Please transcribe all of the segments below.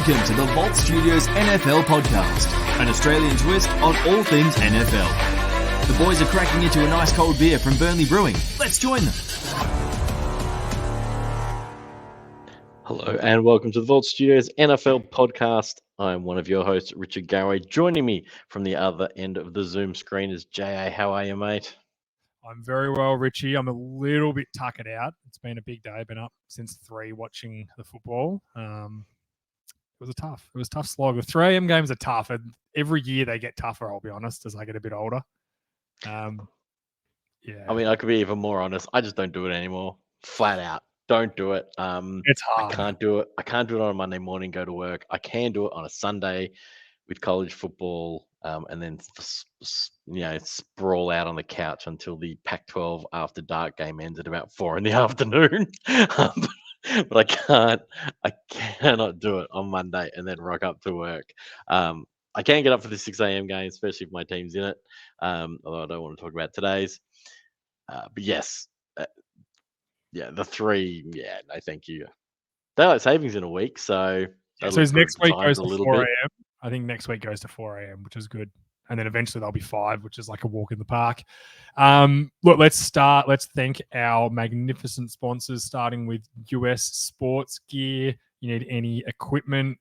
Welcome to the Vault Studios NFL podcast, an Australian twist on all things NFL. The boys are cracking into a nice cold beer from Burnley Brewing. Let's join them. Hello and welcome to the Vault Studios NFL podcast. I'm one of your hosts, Richie and JA. Joining me from the other end of the Zoom screen is JA. How are you, mate? I'm very well, Richie. I'm a little bit tuckered out. It's been a big day. Been up since 3 watching the football. It was a tough slog. The 3 a.m. games are tough, and every year they get tougher, I'll be honest, as I get a bit older. Yeah. I mean, I could be even more honest. I just don't do it anymore. Flat out. Don't do it. It's hard. I can't do it. I can't do it on a Monday morning, go to work. I can do it on a Sunday with college football, and then sprawl out on the couch until the Pac-12 after dark game ends at about 4 in the afternoon. But I cannot do it on Monday and then rock up to work. I can get up for the 6 a.m. game, especially if my team's in it. Although I don't want to talk about today's. But yes, the 3. Yeah, no, thank you. Daylight savings in a week, so next week goes to 4 bit. a.m. I think next week goes to 4 a.m., which is good. And then eventually there'll be 5, which is like a walk in the park. Look, let's start. Let's thank our magnificent sponsors, starting with US Sports Gear. You need any equipment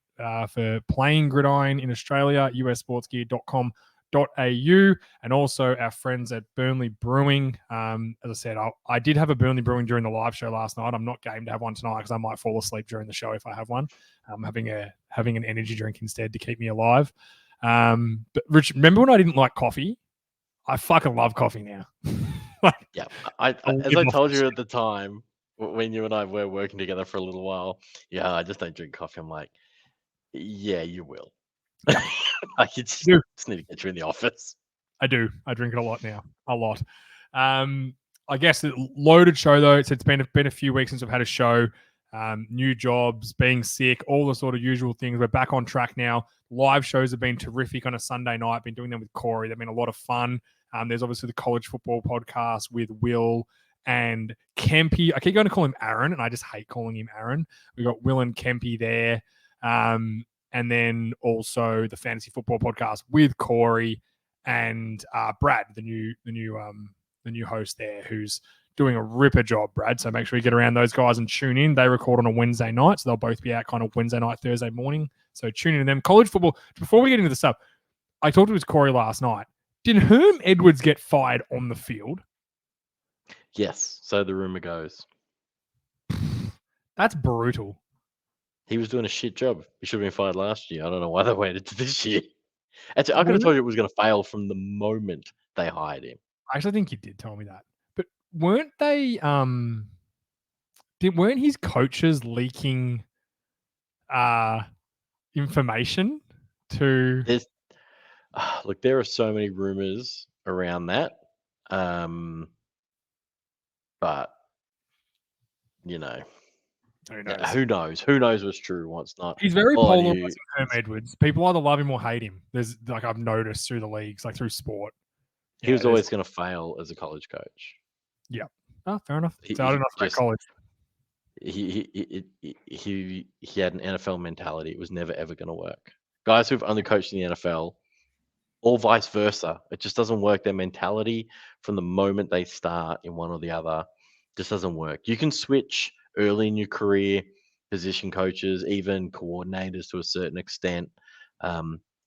for playing gridiron in Australia, ussportsgear.com.au, and also our friends at Burnley Brewing. As I said, I did have a Burnley Brewing during the live show last night. I'm not game to have one tonight because I might fall asleep during the show if I have one. I'm having an energy drink instead to keep me alive. But Rich, remember when I didn't like coffee? I fucking love coffee now. Yeah, as I told you at the time when you and I were working together for a little while, I just don't drink coffee. I'm like, yeah, you will. I just need to get you in the office. I do. I drink it a lot now. A lot. I guess a loaded show though. It's been a few weeks since I've had a show. New jobs, being sick, all the sort of usual things. We're back on track now. Live shows have been terrific on a Sunday night. Been doing them with Corey. They've been a lot of fun. There's obviously the college football podcast with Will and Kempy. I keep going to call him Aaron, and I just hate calling him Aaron. We got Will and Kempy there. And then also the fantasy football podcast with Corey and Brad, the new host there, who's doing a ripper job, Brad. So make sure you get around those guys and tune in. They record on a Wednesday night, so they'll both be out kind of Wednesday night, Thursday morning. So tune in to them. College football. Before we get into the stuff, I talked to Corey last night. Did Herm Edwards get fired on the field? Yes, so the rumor goes. That's brutal. He was doing a shit job. He should have been fired last year. I don't know why they waited to this year. Actually, I could have told you it was going to fail from the moment they hired him. I actually think you did tell me that. But weren't they weren't his coaches leaking information to look, there are so many rumors around that. But who knows? Who knows what's true, what's not? He's very polarizing, Herm Edwards. People either love him or hate him. There's I've noticed through the leagues, like through sport. He was always going to fail as a college coach. Yeah. Oh, fair enough. So I don't know about college. He had an NFL mentality. It was never ever going to work. Guys who've only coached in the NFL, or vice versa, it just doesn't work. Their mentality from the moment they start in one or the other just doesn't work. You can switch early in your career, position coaches, even coordinators to a certain extent.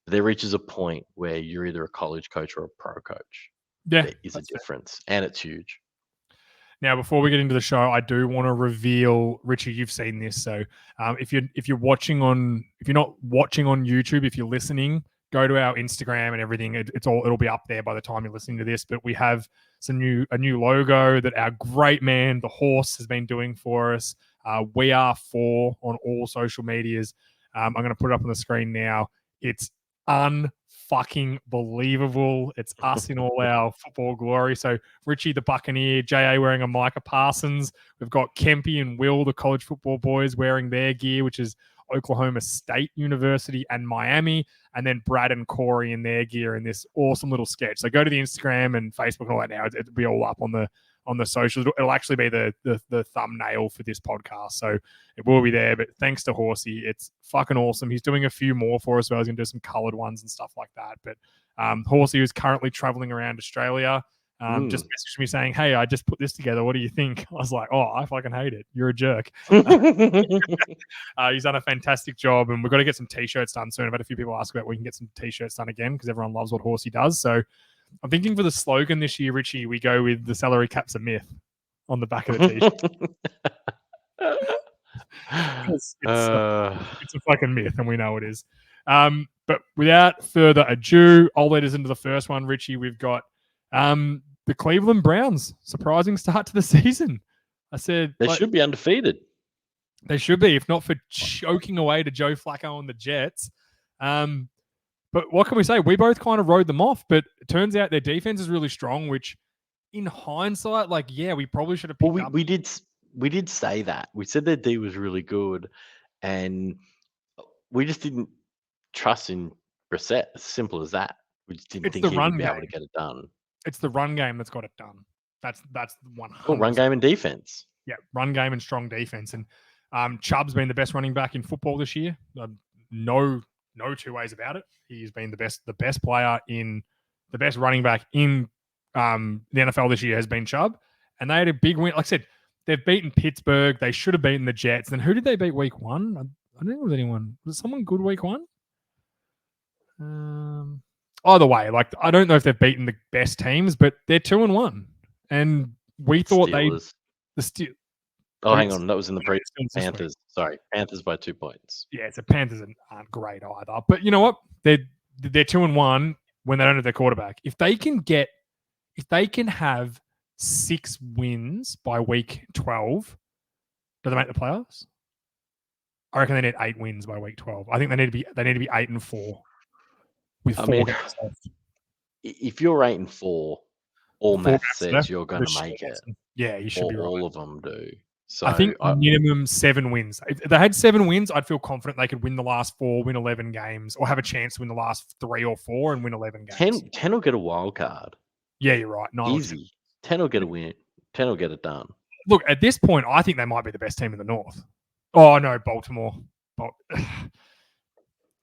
There reaches a point where you're either a college coach or a pro coach. Yeah, there is a difference, and it's huge. Now, before we get into the show, I do want to reveal, Richie, you've seen this. So if you're not watching on YouTube, if you're listening, go to our Instagram and everything. It'll be up there by the time you're listening to this. But we have a new logo that our great man, the horse, has been doing for us. We are 4 on all social medias. I'm going to put it up on the screen now. It's unfucking believable. It's us in all our football glory. So Richie the Buccaneer, JA wearing a Micah Parsons. We've got Kempy and Will, the college football boys, wearing their gear, which is Oklahoma State University and Miami. And then Brad and Corey in their gear in this awesome little sketch. So go to the Instagram and Facebook and all that now. It'll be all up on on the socials. It'll actually be the thumbnail for this podcast, so it will be there. But thanks to Horsey, it's fucking awesome. He's doing a few more for us. Well, he's gonna do some coloured ones and stuff like that. But Horsey is currently traveling around Australia. Just messaged me saying, "Hey, I just put this together. What do you think?" I was like, "Oh, I fucking hate it. You're a jerk." He's done a fantastic job, and we've got to get some t-shirts done soon. I've had a few people ask about we can get some t-shirts done again because everyone loves what Horsey does. So I'm thinking for the slogan this year, Richie, we go with the salary cap's a myth on the back of the t-shirt. it's a fucking myth, and we know it is. But without further ado, I'll lead us into the first one, Richie. We've got the Cleveland Browns. Surprising start to the season. I said they should be undefeated. They should be, if not for choking away to Joe Flacco and the Jets. But what can we say? We both kind of rode them off, but it turns out their defense is really strong, which in hindsight, we probably should have picked up. We did say that. We said their D was really good, and we just didn't trust in Brissett. As simple as that. We just didn't think he would be able to get it done. It's the run game that's got it done. That's 100%. Oh, run game and defense. Yeah, run game and strong defense. And Chubb's been the best running back in football this year. No two ways about it. He's been the best player in the best running back in the NFL this year has been Chubb. And they had a big win. Like I said, they've beaten Pittsburgh. They should have beaten the Jets. Then who did they beat week one? I don't think it was anyone. Was it someone good week one? Either way, I don't know if they've beaten the best teams, but they're 2-1. And we thought Steelers. Hang on. That was in the previous Panthers. Sorry, Panthers by 2 points. Yeah, so Panthers aren't great either. But you know what? They're 2-1 when they don't have their quarterback. If they can have 6 wins by week 12, do they make the playoffs? I reckon they need 8 wins by week 12. I think they need to be 8-4 with 4 games left. If you're 8-4, all math says you're going to make it. Yeah, you should be right. All of them do. So I think minimum 7 wins. If they had 7 wins, I'd feel confident they could win the last 4, win 11 games, or have a chance to win the last 3 or 4 and win 11 games. 10 will get a wild card. Yeah, you're right. Easy. 10 will get a win. 10 will get it done. Look, at this point, I think they might be the best team in the North. Oh, no, Baltimore.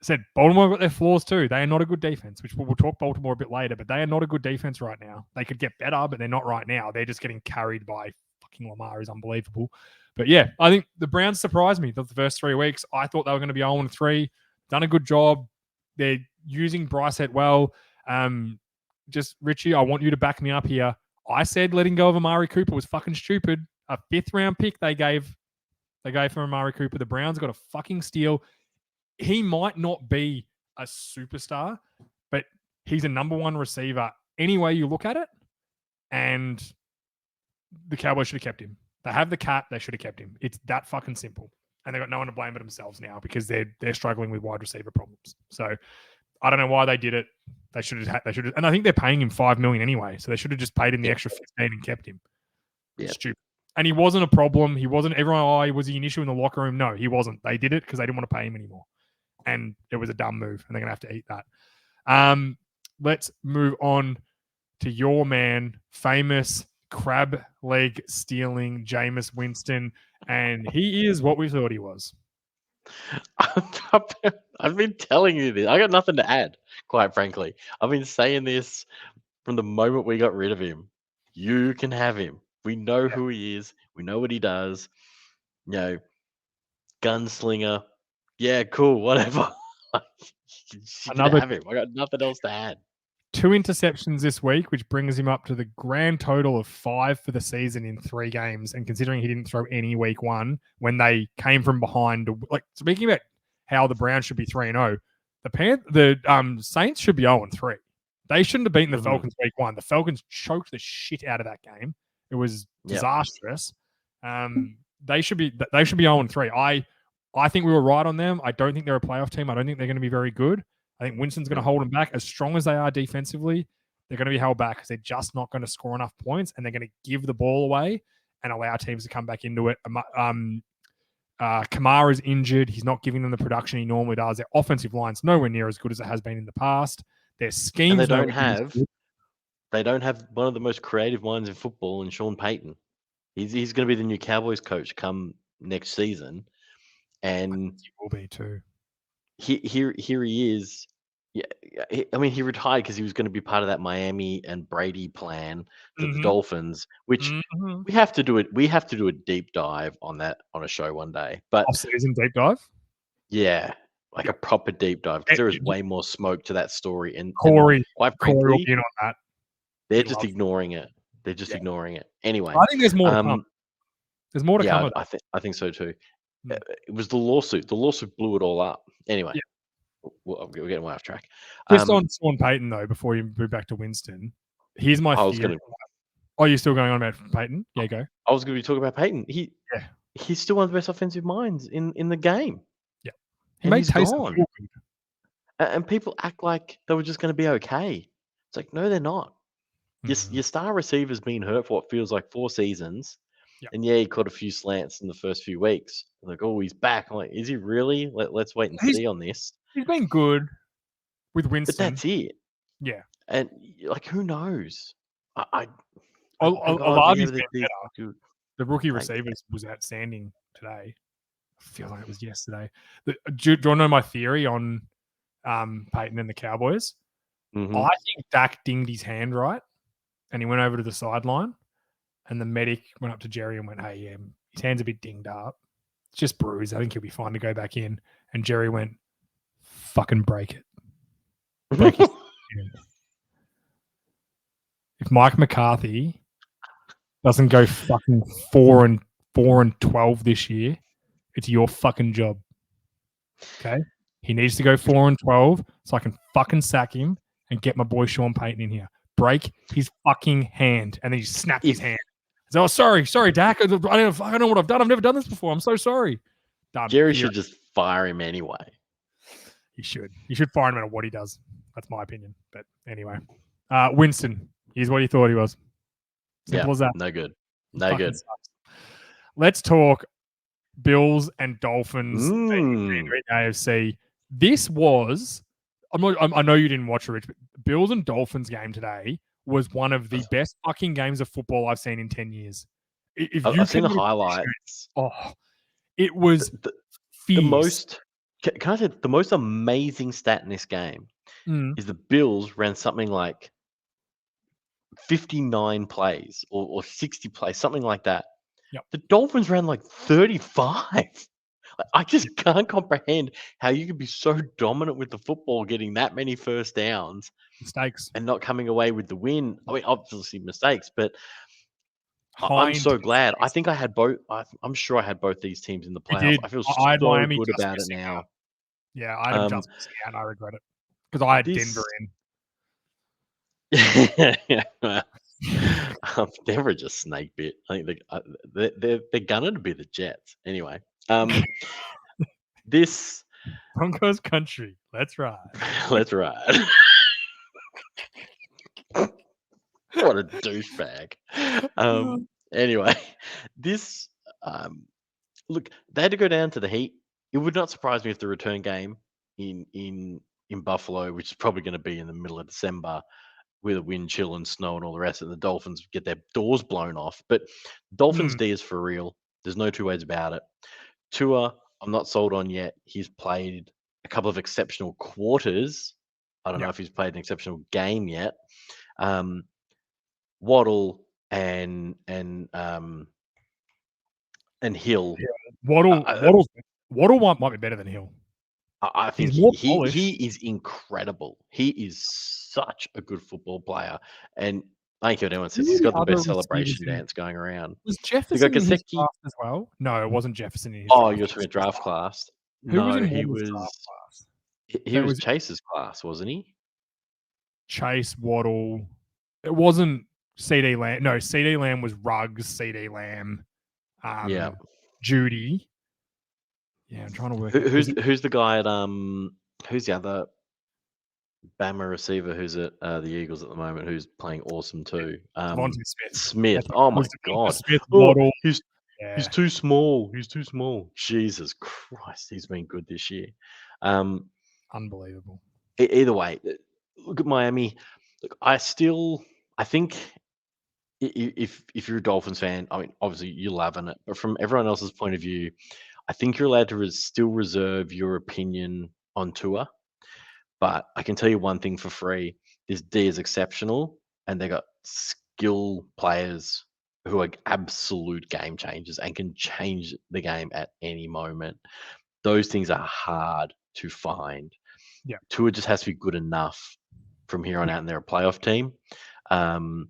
Said Baltimore got their flaws too. They are not a good defense, which we'll talk Baltimore a bit later, but they are not a good defense right now. They could get better, but they're not right now. They're just getting carried by fucking Lamar is unbelievable. But yeah, I think the Browns surprised me the first 3 weeks. I thought they were going to be 0-3. Done a good job. They're using Brissett well. Just Richie, I want you to back me up here. I said letting go of Amari Cooper was fucking stupid. A 5th round pick they gave for Amari Cooper. The Browns got a fucking steal. He might not be a superstar, but he's a number 1 receiver any way you look at it. And the Cowboys should have kept him. They have the cap. They should have kept him. It's that fucking simple. And they've got no one to blame but themselves now because they're struggling with wide receiver problems. So I don't know why they did it. They should have. And I think they're paying him $5 million anyway. So they should have just paid him the extra 15 and kept him. Yeah. Stupid. And he wasn't a problem. He wasn't everyone. Was he an issue in the locker room? No, he wasn't. They did it because they didn't want to pay him anymore. And it was a dumb move, and they're going to have to eat that. Let's move on to your man, famous crab leg stealing Jameis Winston, and he is what we thought he was. I've been telling you this. I got nothing to add, quite frankly. I've been saying this from the moment we got rid of him. You can have him. We know who he is. We know what he does. Gunslinger. Yeah, cool, whatever. You can have him. I got nothing else to add. 2 interceptions this week, which brings him up to the grand total of 5 for the season in 3 games. And considering he didn't throw any week 1 when they came from behind, speaking about how the Browns should be 3-0, the Saints should be 0-3. They shouldn't have beaten the Falcons week 1. The Falcons choked the shit out of that game. It was disastrous. They should be 0-3. I think we were right on them. I don't think they're a playoff team. I don't think they're going to be very good. I think Winston's going to hold them back. As strong as they are defensively, they're going to be held back because they're just not going to score enough points, and they're going to give the ball away and allow teams to come back into it. Kamara's injured. He's not giving them the production he normally does. Their offensive line's nowhere near as good as it has been in the past. Their schemes they don't have they don't have one of the most creative minds in football in Sean Payton. He's going to be the new Cowboys coach come next season, and He will be too. here he is. Yeah, I mean, he retired because he was going to be part of that Miami and Brady plan for the Mhm. Dolphins, which Mhm. we have to do it. We have to do a deep dive on that on a show one day. But Off-season deep dive. yeah, like a proper deep dive because there is It- way more smoke to that story, and Corey quite will frankly, be in on that. they're He just loves it. ignoring it. They're just Yeah. ignoring it. Anyway, I think there's more to come. There's more to come yeah, of that. I think so too. Mm. It was the lawsuit. The lawsuit blew it all up. Anyway, Yeah. we're getting way off track. Just on Sean Payton though, before you move back to Winston, here's my I was theory. gonna. Oh, you're still going on about Payton? Yeah, go. I was going to be talking about Peyton. Yeah. He's still one of the best offensive minds in the game. Yeah. He And made he's Taysom gone. Hill good. And people act like they were just going to be okay. It's like, no, they're not. Mhm. Your star receiver's been hurt for what feels like 4 seasons. Yeah. And yeah, he caught a few slants in the first few weeks. Like, oh, he's back. I'm like, is he really? Let's wait and see on this. He's been good with But Winston. that's it. Yeah. And like, who knows? Olavi's been better. Good. The rookie receivers was outstanding today. I feel like it was yesterday. Do you want to know my theory on Peyton and the Cowboys? Mhm. I think Dak dinged his hand right, and he went over to the sideline, and the medic went up to Jerry and went, "Hey, yeah, his hand's a bit dinged up. It's just bruised. I think he'll be fine to go back in." And Jerry went, "Fucking break it." Break his hand. If Mike McCarthy doesn't go fucking 4-12 this year, it's your fucking job. Okay? He needs to go 4-12 so I can fucking sack him and get my boy Sean Payton in here. Break his fucking hand. And then he snapped his hand. So, oh, sorry, Dak. I don't know what I've done. I've never done this before. I'm so sorry. Done. Jerry should just fire him anyway. He should. You should fire him no matter what he does. That's my opinion. But anyway. Winston, here's what he thought he was. Simple as that. No good. No good. Sucks. Let's talk Bills and Dolphins in the AFC. This was, I know you didn't watch it, Rich, but Bills and Dolphins game today was one of the best fucking games of football I've seen in 10 years. I've seen the highlights. It was the most. Can I say the most amazing stat in this game is the Bills ran something like 59 plays or 60 plays, something like that. Yep. The Dolphins ran like 35. I just can't comprehend how you could be so dominant with the football, getting that many first downs, mistakes, and not coming away with the win. I mean, obviously mistakes, but I'm so glad. I think I had both. I'm sure I had both these teams in the playoffs. I feel so good about it now. Out. Yeah, I had them just missing out, and I regret it because I had Denver in. Denver just snake bit. I think they're gonna be the Jets anyway. This Broncos country. Let's ride. Let's ride. What a douchebag. Anyway, this look, they had to go down to the Heat. It would not surprise me if the return game in Buffalo, which is probably going to be in the middle of December, with a wind chill and snow and all the rest, and the Dolphins get their doors blown off. But Dolphins D is for real. There's no two ways about it. Tua, I'm not sold on yet. He's played a couple of exceptional quarters. I don't know if he's played an exceptional game yet. Waddle and Hill. Yeah. Waddle might be better than Hill. I think he is incredible. He is such a good football player. And I think everyone says he's got the best celebration dance going around. Was Jefferson in his class as well? No, it wasn't Jefferson in his draft. You're talking draft class. He was Chase's class, wasn't he? Chase, Waddle. It wasn't CD Lamb. No, CD Lamb was Ruggs, CD Lamb. Judy. Yeah, I'm trying to work. Who's the guy at who's the other Bama receiver who's at the Eagles at the moment who's playing awesome too? Smith. Oh my god. He's too small. He's too small. Jesus Christ, he's been good this year. Unbelievable. Either way, look at Miami. Look, I still I think if you're a Dolphins fan, I mean, obviously you're loving it, but from everyone else's point of view, I think you're allowed to still reserve your opinion on Tua. But I can tell you one thing for free: this D is exceptional, and they got skill players who are absolute game changers and can change the game at any moment. Those things are hard to find. Yeah. Tua just has to be good enough from here on out, and they're a playoff team. Couldn't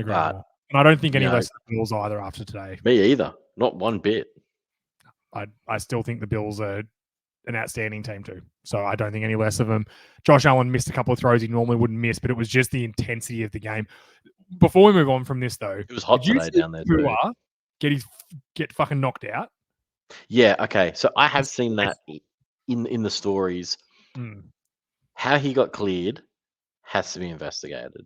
agree But more. And I don't think any you know, less of the Bills either after today. me either, not one bit. I still think the Bills are an outstanding team too. So I don't think any less of them. Josh Allen missed a couple of throws he normally wouldn't miss, but it was just the intensity of the game. Before we move on from this, though, It was hot did you today see down there too. Tua get fucking knocked out? Yeah, okay. So I have seen that in the stories. Mm. How he got cleared has to be investigated.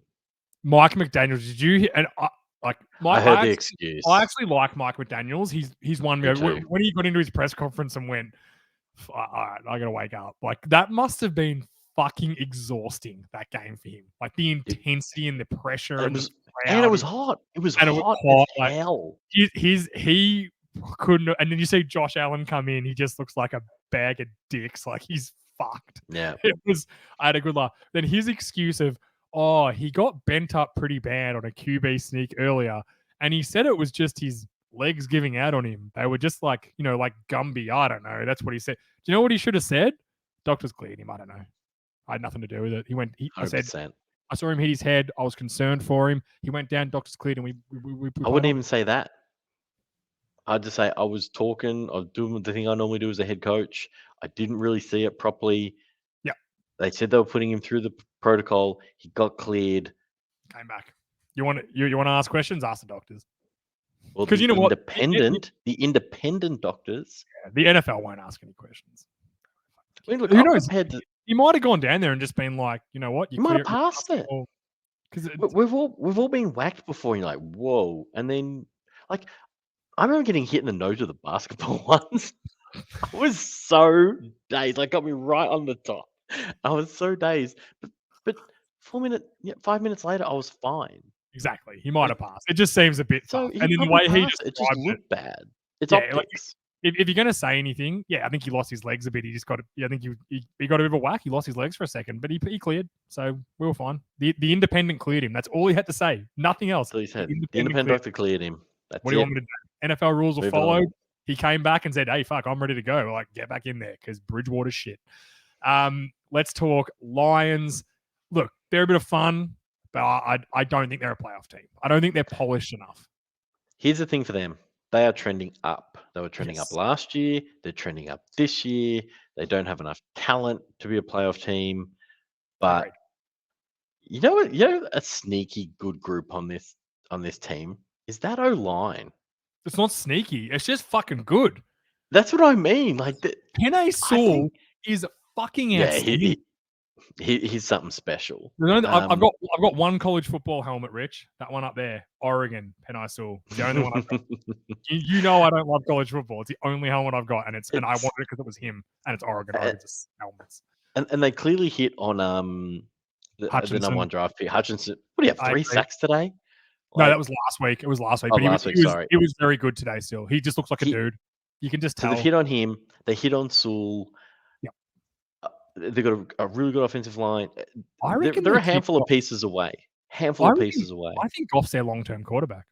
Mike McDaniels, did you? And I heard the excuse. I actually like Mike McDaniels. He's won me over. too. When he got into his press conference and went, all right, I gotta wake up. Like that must have been fucking exhausting, that game for him. Like the intensity and the pressure And and it was hot. It was and it hot was as hell. he couldn't. And then you see Josh Allen come in. He just looks like a bag of dicks. Like he's fucked. Yeah. It was. I had a good laugh. Then his excuse of, oh, he got bent up pretty bad on a QB sneak earlier, and he said it was just his legs giving out on him. They were just like, like Gumby. I don't know. That's what he said. Do you know what he should have said? Doctors cleared him. I don't know. I had nothing to do with it. He went. I said, 100%. I saw him hit his head. I was concerned for him. He went down. Doctors cleared, and we I wouldn't even say that. I'd just say I was talking. I was doing the thing I normally do as a head coach. I didn't really see it properly. Yeah. They said they were putting him through the protocol. He got cleared. Came back. You want to ask questions? Ask the doctors. Well, Because the you know what? independent doctors. The NFL won't ask any questions. I mean, look, Who knows? He might have gone down there and just been like, you know what? You might have passed it. Because We've all been whacked before. And you're like, whoa, and then like I remember getting hit in the nose with a basketball once. I was so dazed. Like got me right on the top. I was so dazed. But 5 minutes later, I was fine. Exactly. He might have passed. It just seems a bit So tough. And in the way he just looked bad. It's Yeah, optics. like, if you're going to say anything, I think he lost his legs a bit. He just got, I think he got a bit of a whack. He lost his legs for a second, but he cleared. So we were fine. The independent cleared him. That's all he had to say. Nothing else. So he said, the independent doctor cleared him. That's What do you want me to do? NFL rules were Moving followed. on. He came back and said, hey, fuck, I'm ready to go. We're like, get back in there because Bridgewater's shit. Let's talk Lions. Look, they're a bit of fun, but I don't think they're a playoff team. I don't think they're polished enough. Here's the thing for them. They are trending up. They were trending up last year. They're trending up this year. They don't have enough talent to be a playoff team. But you know what? You know a sneaky good group on this team is that O-line. It's not sneaky. It's just fucking good. That's what I mean. Like Penei Sewell is fucking outstanding. He's something special. I've got one college football helmet, Rich. That one up there, Oregon, Penei Sewell. The only one I've got. You know I don't love college football. It's the only helmet I've got, and I wanted it because it was him, and it's Oregon. Oregon's helmets. And they clearly hit on the number one draft pick, Hutchinson. What do you have? 3 sacks today? No, that was last week. It was last week. Oh, but last week, sorry. He was very good today still. He just looks like a dude. You can just tell. So they've hit on him. They hit on Sewell. They've got a really good offensive line. I reckon they're a handful of pieces away. I think Goff's their long-term quarterback.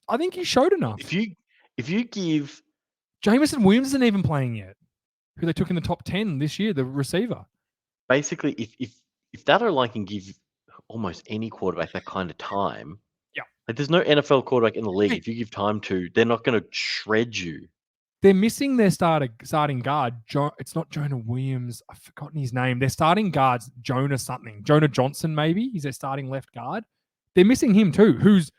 I think he showed enough. If you give Jameson Williams isn't even playing yet, who they took in the top 10 this year, the receiver. Basically, if that O-line can give almost any quarterback that kind of time, like there's no NFL quarterback in the league. If you give time to, they're not going to shred you. They're missing their starting guard. It's not Jonah Williams. I've forgotten his name. Their starting guard's Jonah something. Jonah Johnson, maybe. He's their starting left guard. They're missing him too, who's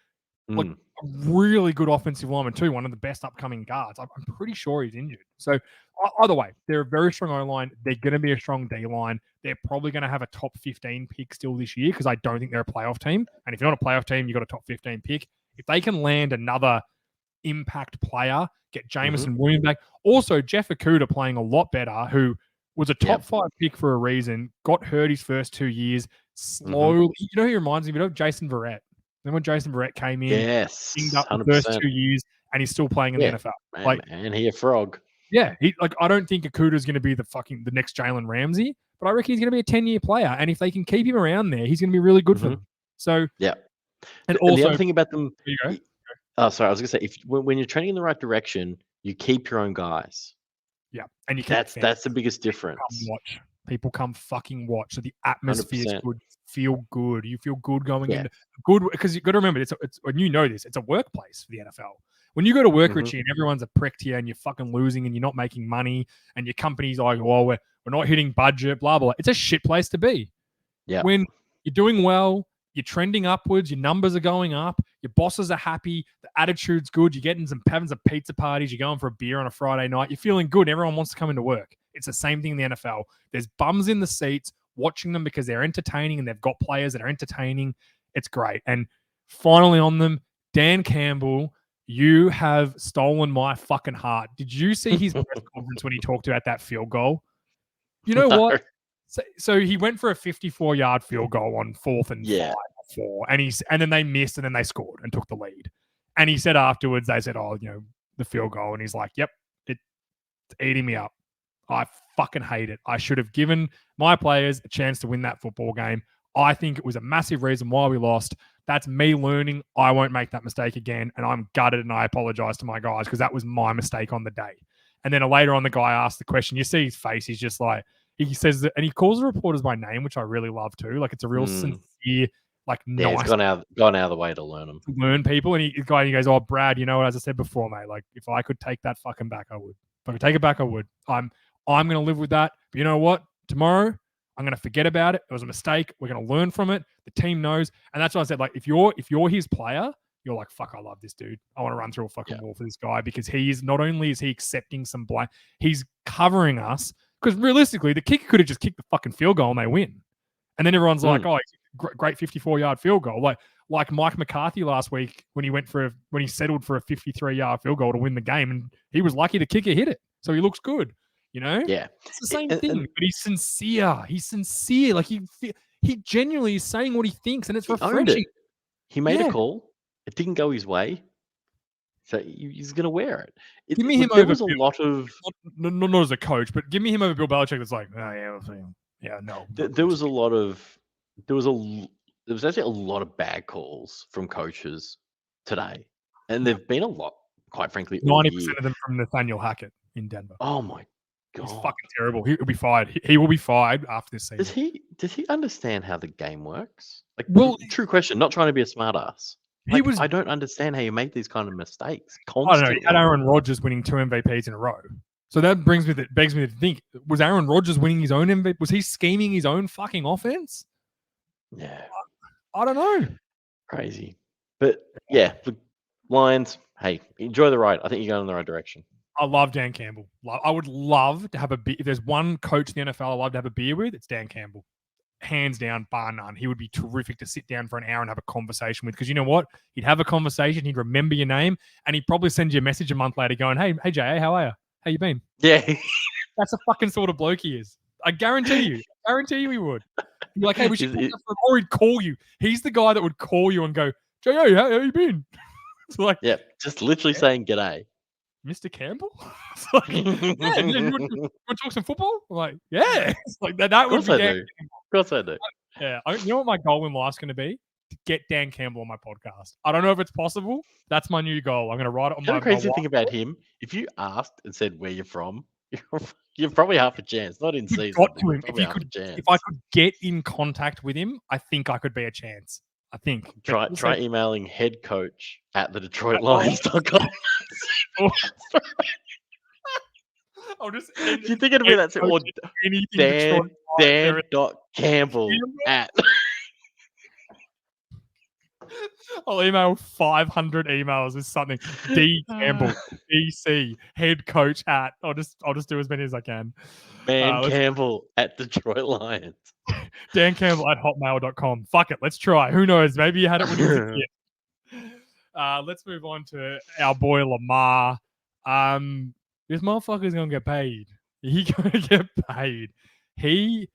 like a really good offensive lineman too, one of the best upcoming guards. I'm pretty sure he's injured. So either way, they're a very strong O-line. They're going to be a strong D-line. They're probably going to have a top 15 pick still this year because I don't think they're a playoff team. And if you're not a playoff team, you've got a top 15 pick. If they can land another impact player, get Jameson Williams back. Also, Jeff Okudah playing a lot better, who was a top 5 pick for a reason, got hurt his first 2 years, slowly. You know who he reminds me of? Jason Verrett. Then when Jason Verrett came in, Yes, teamed up the 100%. first 2 years, and he's still playing in the NFL. Man, he a frog. Yeah, I don't think Okuda's going to be the next Jalen Ramsey, but I reckon he's going to be a 10-year player, and if they can keep him around there, he's going to be really good for them. So yeah, and also also the other thing about them. there you go. Oh, sorry, I was gonna say when you're trending in the right direction, you keep your own guys. Yeah, and you that's the biggest difference. People come fucking watch. So the atmosphere is 100%. good. Feel good. You feel good going Yeah. in. Good because you got to remember it's when you know this, it's a workplace for the NFL. When you go to work, Richie, and everyone's a prick to you, and you're fucking losing, and you're not making money, and your company's like, well, we're not hitting budget, blah blah. It's a shit place to be. Yeah. When you're doing well, you're trending upwards, your numbers are going up, your bosses are happy, the attitude's good, you're having some pizza parties, you're going for a beer on a Friday night, you're feeling good, everyone wants to come into work. It's the same thing in the NFL. There's bums in the seats watching them because they're entertaining and they've got players that are entertaining. It's great. And finally on them, Dan Campbell, you have stolen my fucking heart. Did you see his press conference when he talked about that field goal? You know what? So he went for a 54-yard field goal on 4th and 5 or 4, and then they missed, and then they scored and took the lead. And he said afterwards, they said, "Oh, the field goal," and he's like, "Yep, it's eating me up. I fucking hate it. I should have given my players a chance to win that football game. I think it was a massive reason why we lost. That's me learning. I won't make that mistake again, and I'm gutted, and I apologize to my guys because that was my mistake on the day." And then later on, the guy asked the question. You see his face. He's just like. He says that, and he calls the reporters by name, which I really love too. Like it's a real sincere, nice. He's gone out of the way to learn them. To learn people, and he goes, "Oh, Brad, as I said before, mate. Like if I could take that fucking back, I would. If I could take it back, I would. I'm gonna live with that. But you know what? Tomorrow, I'm gonna forget about it. It was a mistake. We're gonna learn from it. The team knows, and that's why I said, like, if you're his player, you're like, fuck, I love this dude. I want to run through a fucking wall for this guy because he's not only is he accepting some blame, he's covering us. Because realistically, the kicker could have just kicked the fucking field goal and they win. And then everyone's like, "Oh, great 54-yard field goal." Like Mike McCarthy last week when he settled for a 53-yard field goal to win the game, and he was lucky the kicker hit it, so he looks good. Yeah, it's the same thing. But he's sincere. He's sincere. Like he genuinely is saying what he thinks, and it's refreshing. He made a call. It didn't go his way. So he's going to wear it. Give me him there over. Was a lot of not as a coach, but give me him over Bill Belichick. That's like, no. There was actually a lot of bad calls from coaches today, and there've been a lot, quite frankly. 90% of them from Nathaniel Hackett in Denver. Oh my god, he's fucking terrible. He'll be fired. He will be fired after this season. Does he understand how the game works? Like, true question. Not trying to be a smartass. I don't understand how you make these kind of mistakes constantly. I don't know. He had Aaron Rodgers winning 2 MVPs in a row. So that begs me to think, was Aaron Rodgers winning his own MVP? Was he scheming his own fucking offense? Yeah. I don't know. Crazy. But yeah, the Lions, hey, enjoy the ride. I think you're going in the right direction. I love Dan Campbell. I would love to have a beer. If there's one coach in the NFL I love to have a beer with, it's Dan Campbell. Hands down, bar none. He would be terrific to sit down for an hour and have a conversation with. Because you know what? He'd have a conversation. He'd remember your name, and he'd probably send you a message a month later going, "Hey, JA, how are you? How you been?" Yeah, that's the fucking sort of bloke he is. I guarantee you. He would. He'd be like, "Hey, we should." Or he'd call you. He's the guy that would call you and go, "JA, how you been?" It's like, just literally saying "G'day." Mr. Campbell? It's like, you want to talk some football? I'm like, yeah. It's like that would be Dan. Of course I do. Yeah. You know what my goal in life's going to be? To get Dan Campbell on my podcast. I don't know if it's possible. That's my new goal. I'm going to write it on my. The crazy thing about him, if you asked and said where you're from, you're probably half a chance. Not in season. Got to him. If I could get in contact with him, I think I could be a chance. I think. Try emailing headcoach@thedetroitlions.com. I'll just. If you think it'd be that, or Dan.Campbell at. I'll email 500 emails with something. D Campbell, DC, head coach at. I'll just do as many as I can. Campbell at Detroit Lions. Dan Campbell at hotmail.com. Fuck it, let's try. Who knows? Maybe you had it when you were a kid. Let's move on to our boy Lamar. This motherfucker's gonna get paid. He's gonna get paid. He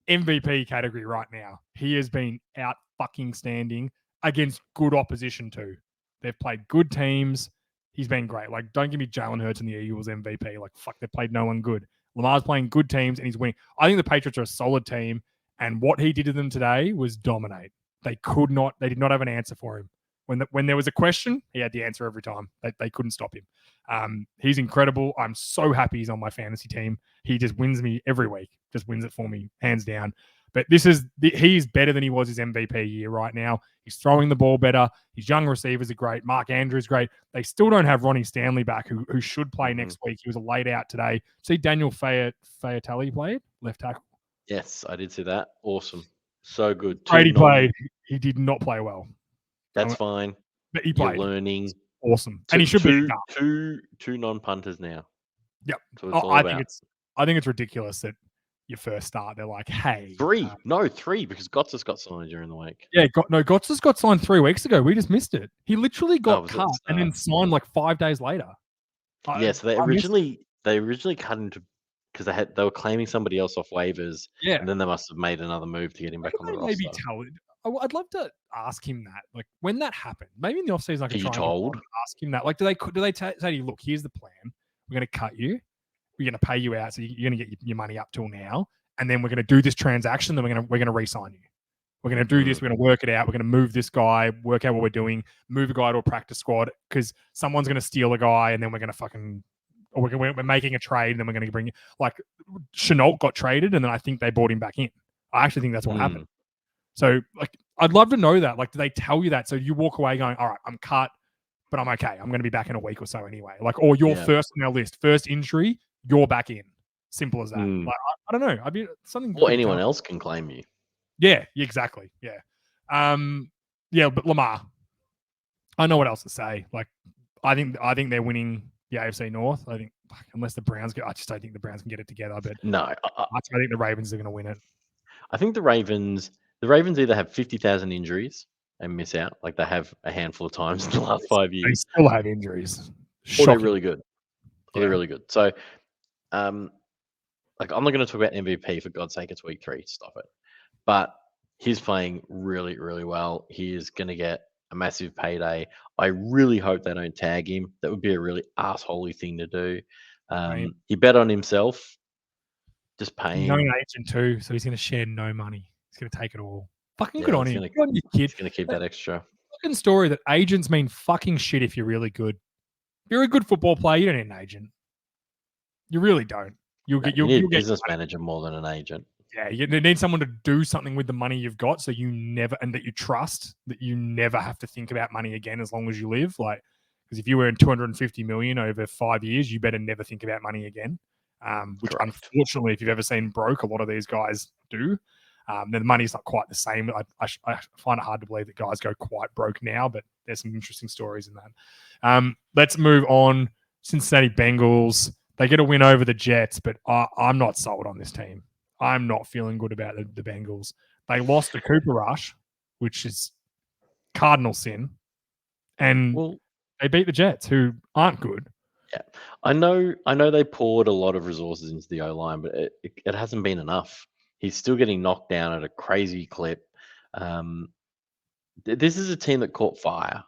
MVP category right now. He has been out fucking standing against good opposition too. They've played good teams. He's been great. Like, don't give me Jalen Hurts and the Eagles MVP. Like, fuck, they played no one good. Lamar's playing good teams and he's winning. I think the Patriots are a solid team, and what he did to them today was dominate. They did not have an answer for him. When there was a question, he had the answer every time. They couldn't stop him. He's incredible. I'm so happy he's on my fantasy team. He just wins me every week. Just wins it for me, hands down. But he's better than he was his MVP year right now. He's throwing the ball better. His young receivers are great. Mark Andrews great. They still don't have Ronnie Stanley back, who should play next week. He was laid out today. See Daniel Fayetali played left tackle. Yes, I did see that. Awesome. So good. Brady played. He did not play well. That's fine. But he played. You're learning. Awesome. And he should be two non-punters now. Yep. So it's all about. I think it's ridiculous that your first start, they're like, hey. Three, because Gotza's got signed during the week. Yeah, Gotza's got signed 3 weeks ago. We just missed it. He literally got cut and then signed like 5 days later. So they originally cut him because they were claiming somebody else off waivers. Yeah. And then they must have made another move to get him back on the roster. Maybe I'd love to ask him that. Like, when that happened, maybe in the offseason I could try and ask him that. Like, do they say to you, look, here's the plan. We're going to cut you. We're going to pay you out, so you're going to get your money up till now, and then we're going to do this transaction. Then we're going to re-sign you. We're going to do this. We're going to work it out. We're going to move this guy, work out what we're doing, move a guy to a practice squad because someone's going to steal a guy, and then we're going to fucking, or we're making a trade, and then we're going to bring like Chenault got traded, and then I think they brought him back in. I actually think that's what happened. So, like, I'd love to know that. Like, do they tell you that? So you walk away going, all right, I'm cut, but I'm okay. I'm going to be back in a week or so anyway. Like, or you're first on our list, first injury, you're back in. Simple as that. Like, I don't know. I'd be something. Or anyone else can claim you. Yeah, exactly. Yeah. But Lamar, I know what else to say. Like, I think they're winning the AFC North. I think unless the Browns I just don't think the Browns can get it together. But no, I think the Ravens are going to win it. I think the Ravens either have 50,000 injuries and miss out, like they have a handful of times in the last 5 years. They still have injuries. Or they're really good. They're really good. So, like, I'm not going to talk about MVP, for God's sake. It's week 3. Stop it. But he's playing really, really well. He is going to get a massive payday. I really hope they don't tag him. That would be a really assholey thing to do. He bet on himself. Just paying. Young agent too, so he's going to share no money. He's going to take it all. Fucking good on him. Good on you, kid. He's going to keep that extra. Fucking story that agents mean fucking shit if you're really good. If you're a good football player, you don't need an agent. You really don't. You'll get a business manager more than an agent. Yeah, you need someone to do something with the money you've got, so you never, and that you trust, that you never have to think about money again as long as you live. Like, because if you earn 250 million over 5 years, you better never think about money again. Which unfortunately, if you've ever seen broke, a lot of these guys do. The money's not quite the same. I find it hard to believe that guys go quite broke now, but there's some interesting stories in that. Let's move on. Cincinnati Bengals. They get a win over the Jets, but I'm not sold on this team. I'm not feeling good about the Bengals. They lost to Cooper Rush, which is cardinal sin, and they beat the Jets, who aren't good. Yeah, I know they poured a lot of resources into the O-line, but it hasn't been enough. He's still getting knocked down at a crazy clip. This is a team that caught fire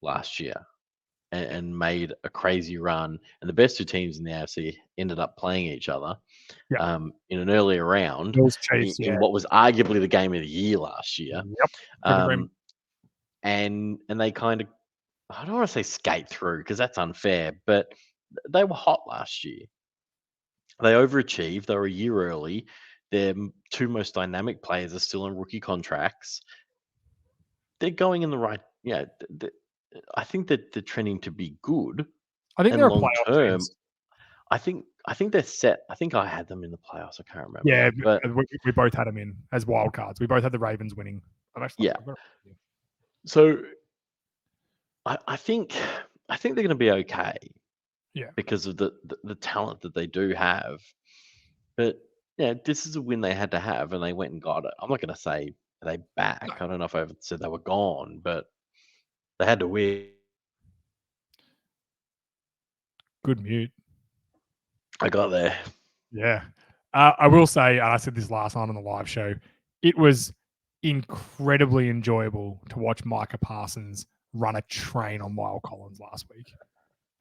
last year and made a crazy run. And the best 2 teams in the AFC ended up playing each other in an earlier round in what was arguably the game of the year last year. Yep. And they kind of, I don't want to say skate through because that's unfair, but they were hot last year. They overachieved. They were a year early. Their 2 most dynamic players are still on rookie contracts. They're going in the right. Yeah, I think that they're trending to be good. I think they're a playoff term. I think they're set. I think I had them in the playoffs. I can't remember. Yeah, but we both had them in as wild cards. We both had the Ravens winning. So I think they're going to be okay. Yeah, because of the talent that they do have. But yeah, this is a win they had to have, and they went and got it. I'm not going to say they back. I don't know if I said they were gone, but they had to win. Good mute. I got there. Yeah. I will say, and I said this last night on the live show, it was incredibly enjoyable to watch Micah Parsons run a train on Lyle Collins last week.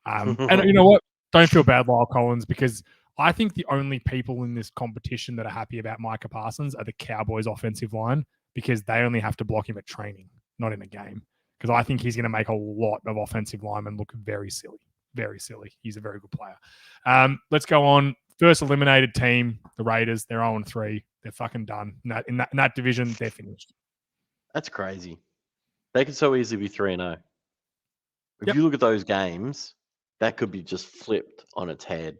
And you know what? Don't feel bad, Lyle Collins, because I think the only people in this competition that are happy about Micah Parsons are the Cowboys' offensive line, because they only have to block him at training, not in a game. Because I think he's going to make a lot of offensive linemen look very silly. Very silly. He's a very good player. Let's go on. First eliminated team, the Raiders. They're 0-3. They're fucking done. In that division, they're finished. That's crazy. They could so easily be 3-0. If Yep. you look at those games, that could be just flipped on its head.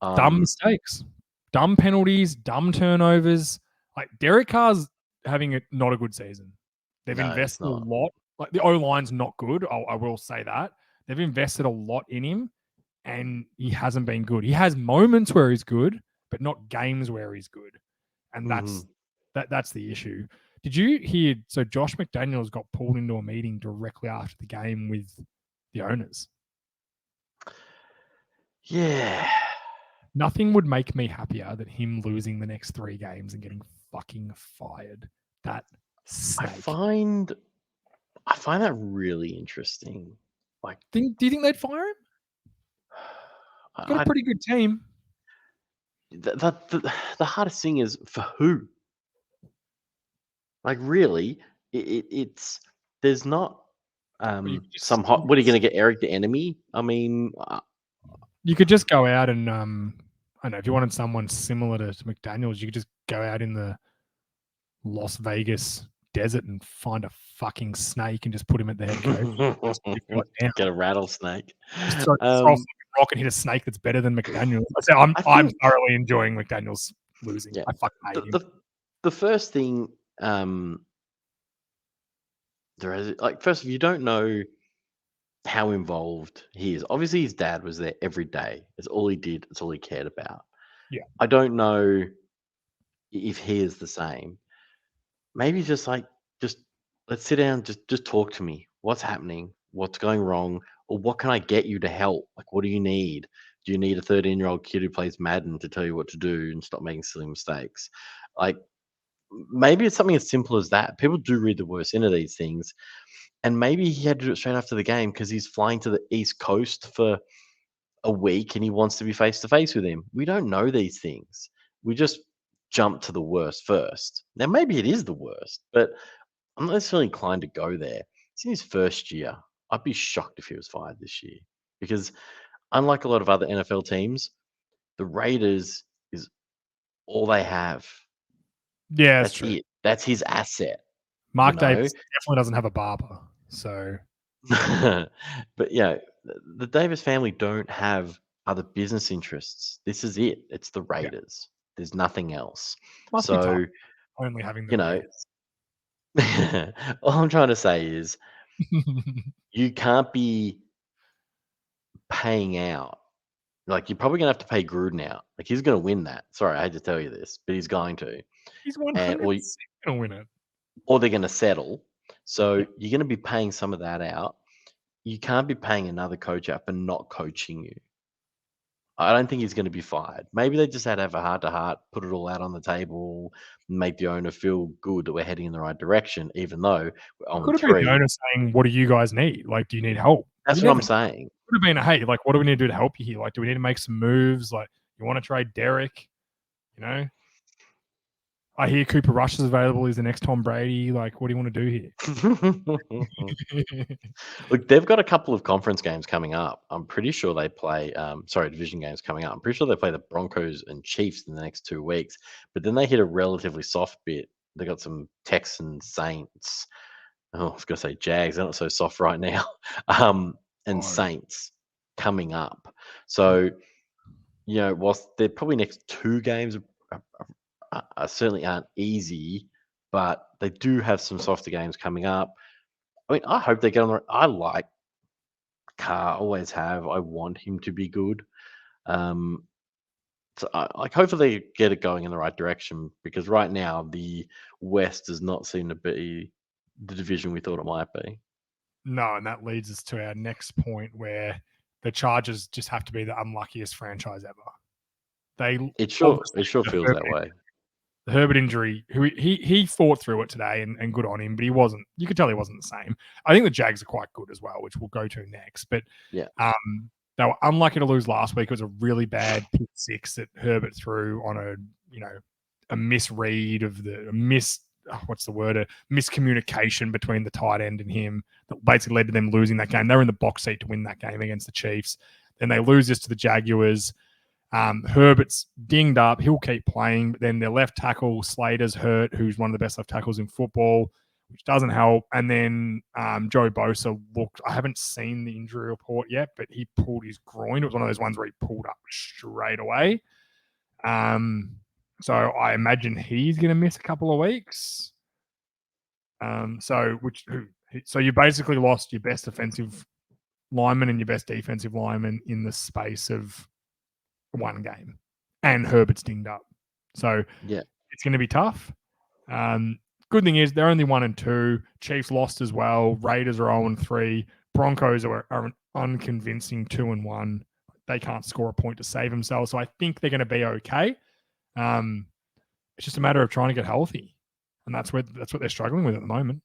Dumb mistakes, dumb penalties, dumb turnovers. Like Derek Carr's having not a good season. They've invested a lot. Like the O-line's not good. I will say that. They've invested a lot in him, and he hasn't been good. He has moments where he's good, but not games where he's good. And that's the issue. Did you hear? So Josh McDaniels got pulled into a meeting directly after the game with the owners. Yeah. Nothing would make me happier than him losing the next 3 games and getting fucking fired. That snake. I find that really interesting. Like, do you think they'd fire him? Got a pretty good team. The hardest thing is for who? Like, really, it's there's not some hot. What are you going to get, Eric the Enemy? I mean, you could just go out and I don't know, if you wanted someone similar to McDaniels, you could just go out in the Las Vegas desert and find a fucking snake and just put him at the head coach. Get a rattlesnake. Just throw a rock and hit a snake that's better than McDaniels. I'm thoroughly enjoying McDaniels losing. Yeah. I fucking hate him. The first thing there is, like, first, if you don't know how involved he is, obviously his dad was there every day. It's all he did. It's all he cared about. Yeah. I don't know if he is the same. Maybe just let's sit down, just talk to me. What's happening? What's going wrong? Or what can I get you to help? Like, what do you need? Do you need a 13-year-old kid who plays Madden to tell you what to do and stop making silly mistakes? Like, maybe it's something as simple as that. People do read the worst into these things. And maybe he had to do it straight after the game because he's flying to the East Coast for a week and he wants to be face-to-face with him. We don't know these things. We just jump to the worst first. Now, maybe it is the worst, but I'm not necessarily inclined to go there. It's in his first year. I'd be shocked if he was fired this year because, unlike a lot of other NFL teams, the Raiders is all they have. Yeah, that's it. That's his asset. Mark Davis definitely doesn't have a barber, so. But yeah, the Davis family don't have other business interests. This is it. It's the Raiders. Yeah. There's nothing else. Must be tough, only having the Raiders. All I'm trying to say is you can't be paying out. Like, you're probably going to have to pay Gruden out. Like, he's going to win that. Sorry, I hate to tell you this, but he's going to. He's 100% going to win it. Or they're going to settle. So you're going to be paying some of that out. You can't be paying another coach out for not coaching you. I don't think he's going to be fired. Maybe they just had to have a heart-to-heart, put it all out on the table, make the owner feel good that we're heading in the right direction, even though we're on 3. Could have been the owner saying, what do you guys need? Like, do you need help? That's what I'm saying. Could have been, hey, like, what do we need to do to help you here? Like, do we need to make some moves? Like, you want to trade Derek? You know? I hear Cooper Rush is available. He's the next Tom Brady. Like, what do you want to do here? Look, they've got a couple of conference games coming up. I'm pretty sure they play, division games coming up. I'm pretty sure they play the Broncos and Chiefs in the next 2 weeks. But then they hit a relatively soft bit. They got some Texans, Saints. Oh, I was going to say Jags. They're not so soft right now. And Saints coming up. So, whilst they're probably next 2 games certainly aren't easy, but they do have some softer games coming up. I mean, I hope they get on the. I like Carr, always have. I want him to be good. So hopefully they get it going in the right direction, because right now the West does not seem to be the division we thought it might be. No, and that leads us to our next point, where the Chargers just have to be the unluckiest franchise ever. It sure feels that way. The Herbert injury, he fought through it today and good on him, but he wasn't. You could tell he wasn't the same. I think the Jags are quite good as well, which we'll go to next. But yeah, they were unlucky to lose last week. It was a really bad pick six that Herbert threw on a misread of a miscommunication between the tight end and him that basically led to them losing that game. They were in the box seat to win that game against the Chiefs. Then they lose this to the Jaguars. Herbert's dinged up. He'll keep playing. But then their left tackle, Slater's hurt, who's one of the best left tackles in football, which doesn't help. And then Joe Bosa looked, I haven't seen the injury report yet, but he pulled his groin. It was one of those ones where he pulled up straight away. So I imagine he's going to miss a couple of weeks. So you basically lost your best offensive lineman and your best defensive lineman in the space of one game, and Herbert's dinged up. So yeah, it's going to be tough. Good thing is they're only 1-2. Chiefs lost as well. Raiders are 0-3. Broncos are an unconvincing 2-1. They can't score a point to save themselves. So I think they're going to be okay. It's just a matter of trying to get healthy, and that's what they're struggling with at the moment.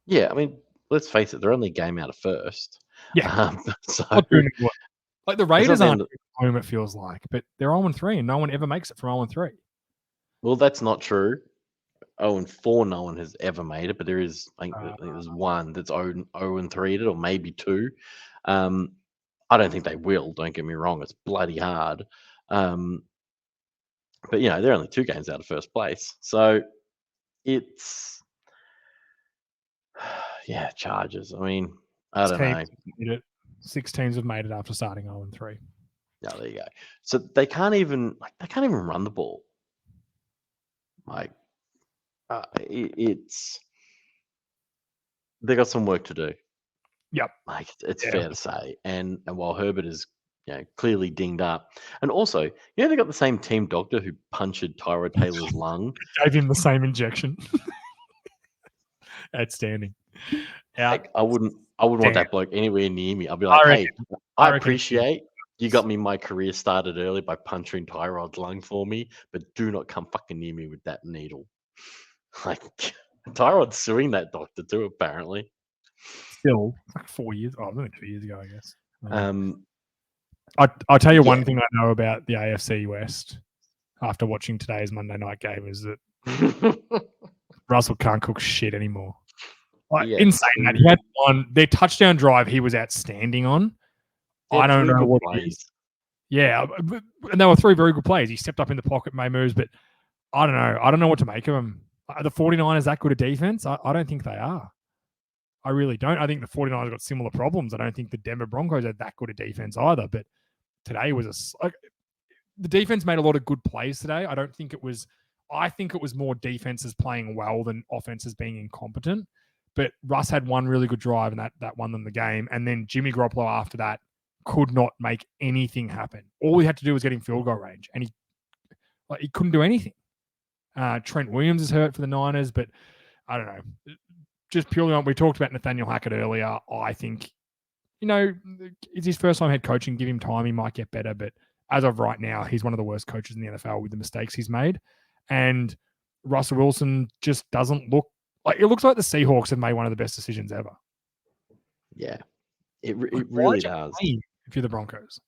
Yeah, I mean, let's face it, they're only a game out of first. Yeah, so like the Raiders aren't at home, it feels like, but they're 0-3, and no one ever makes it from 0-3. Well, that's not true. 0-4, no one has ever made it, but there is, I think there's one that's 0-3, or maybe two. I don't think they will. Don't get me wrong; it's bloody hard. But they're only 2 games out of first place, so it's Chargers. I mean, I don't know. 6 teams have made it after starting 0-3. Yeah, there you go. So they can't even run the ball. Like, they got some work to do. Yep, like it's fair to say. And while Herbert is clearly dinged up, and also they got the same team doctor who punctured Tyrod Taylor's lung, gave him the same injection. Outstanding. Like, I wouldn't want that bloke anywhere near me. I'd be like, hey, I appreciate you got me my career started early by puncturing Tyrod's lung for me, but do not come fucking near me with that needle. Like, Tyrod's suing that doctor too, apparently. Still, like 4 years. Oh, only 2 years ago, I guess. I'll tell you one thing I know about the AFC West after watching today's Monday night game is that Russell can't cook shit anymore. In saying that, he had their touchdown drive he was outstanding on. I don't know what it is. Yeah, and there were 3 very good plays. He stepped up in the pocket, made moves, but I don't know. I don't know what to make of him. Are the 49ers that good a defense? I don't think they are. I really don't. I think the 49ers got similar problems. I don't think the Denver Broncos are that good a defense either. But today was the defense made a lot of good plays today. I think it was more defenses playing well than offenses being incompetent. But Russ had one really good drive, and that won them the game. And then Jimmy Garoppolo after that could not make anything happen. All he had to do was get in field goal range, and he couldn't do anything. Trent Williams is hurt for the Niners, but I don't know. Just purely on, we talked about Nathaniel Hackett earlier. I think, it's his first time head coaching. Give him time, he might get better. But as of right now, he's one of the worst coaches in the NFL with the mistakes he's made. And Russell Wilson just doesn't look like it looks like the Seahawks have made one of the best decisions ever. Yeah, it really does. If you're the Broncos,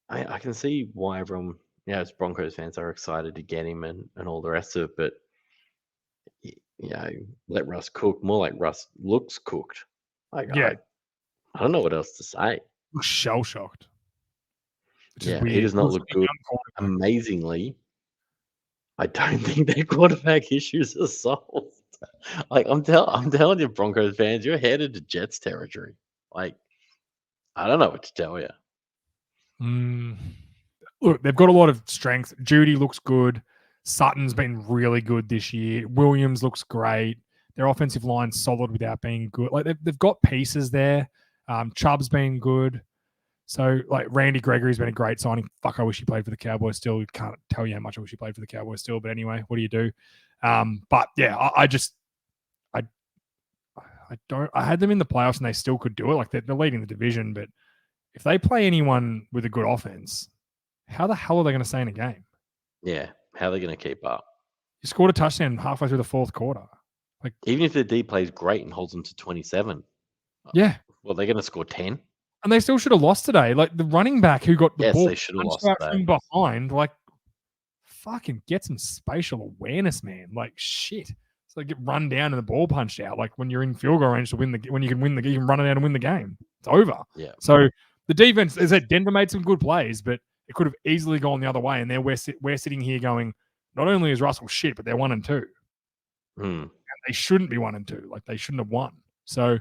I can see why everyone, as Broncos fans, are excited to get him and all the rest of it. But let Russ cook. More like Russ looks cooked. I don't know what else to say. Looks shell shocked. He does not look good. Amazingly, I don't think their quarterback issues are solved. Like, I'm telling you, Broncos fans, you're headed to Jets territory. Like, I don't know what to tell you. Look, they've got a lot of strength. Judy looks good. Sutton's been really good this year. Williams looks great. Their offensive line's solid without being good. Like, they've got pieces there. Chubb's been good. So, like, Randy Gregory's been a great signing. Fuck, I wish he played for the Cowboys still. Can't tell you how much I wish he played for the Cowboys still. But anyway, what do you do? But yeah, I had them in the playoffs and they still could do it. Like, they're leading the division, but if they play anyone with a good offense, how the hell are they going to stay in a game? Yeah, how are they going to keep up? You scored a touchdown halfway through the fourth quarter. Even if the D plays great and holds them to 27, Yeah. well, they're going to score 10. And they still should have lost today. Like the running back who got the Yes, ball they should have punched lost out today. from behind, like fucking get some spatial awareness, man. Like shit. It's like get run down and the ball punched out. Like when you're in field goal range to win when you can you can run it out and win the game. It's over. Yeah. So the defense, as I said, Denver made some good plays, but it could have easily gone the other way. And then we're sitting here going, not only is Russell shit, but they're 1-2. Hmm. And they shouldn't be 1-2. Like they shouldn't have won. So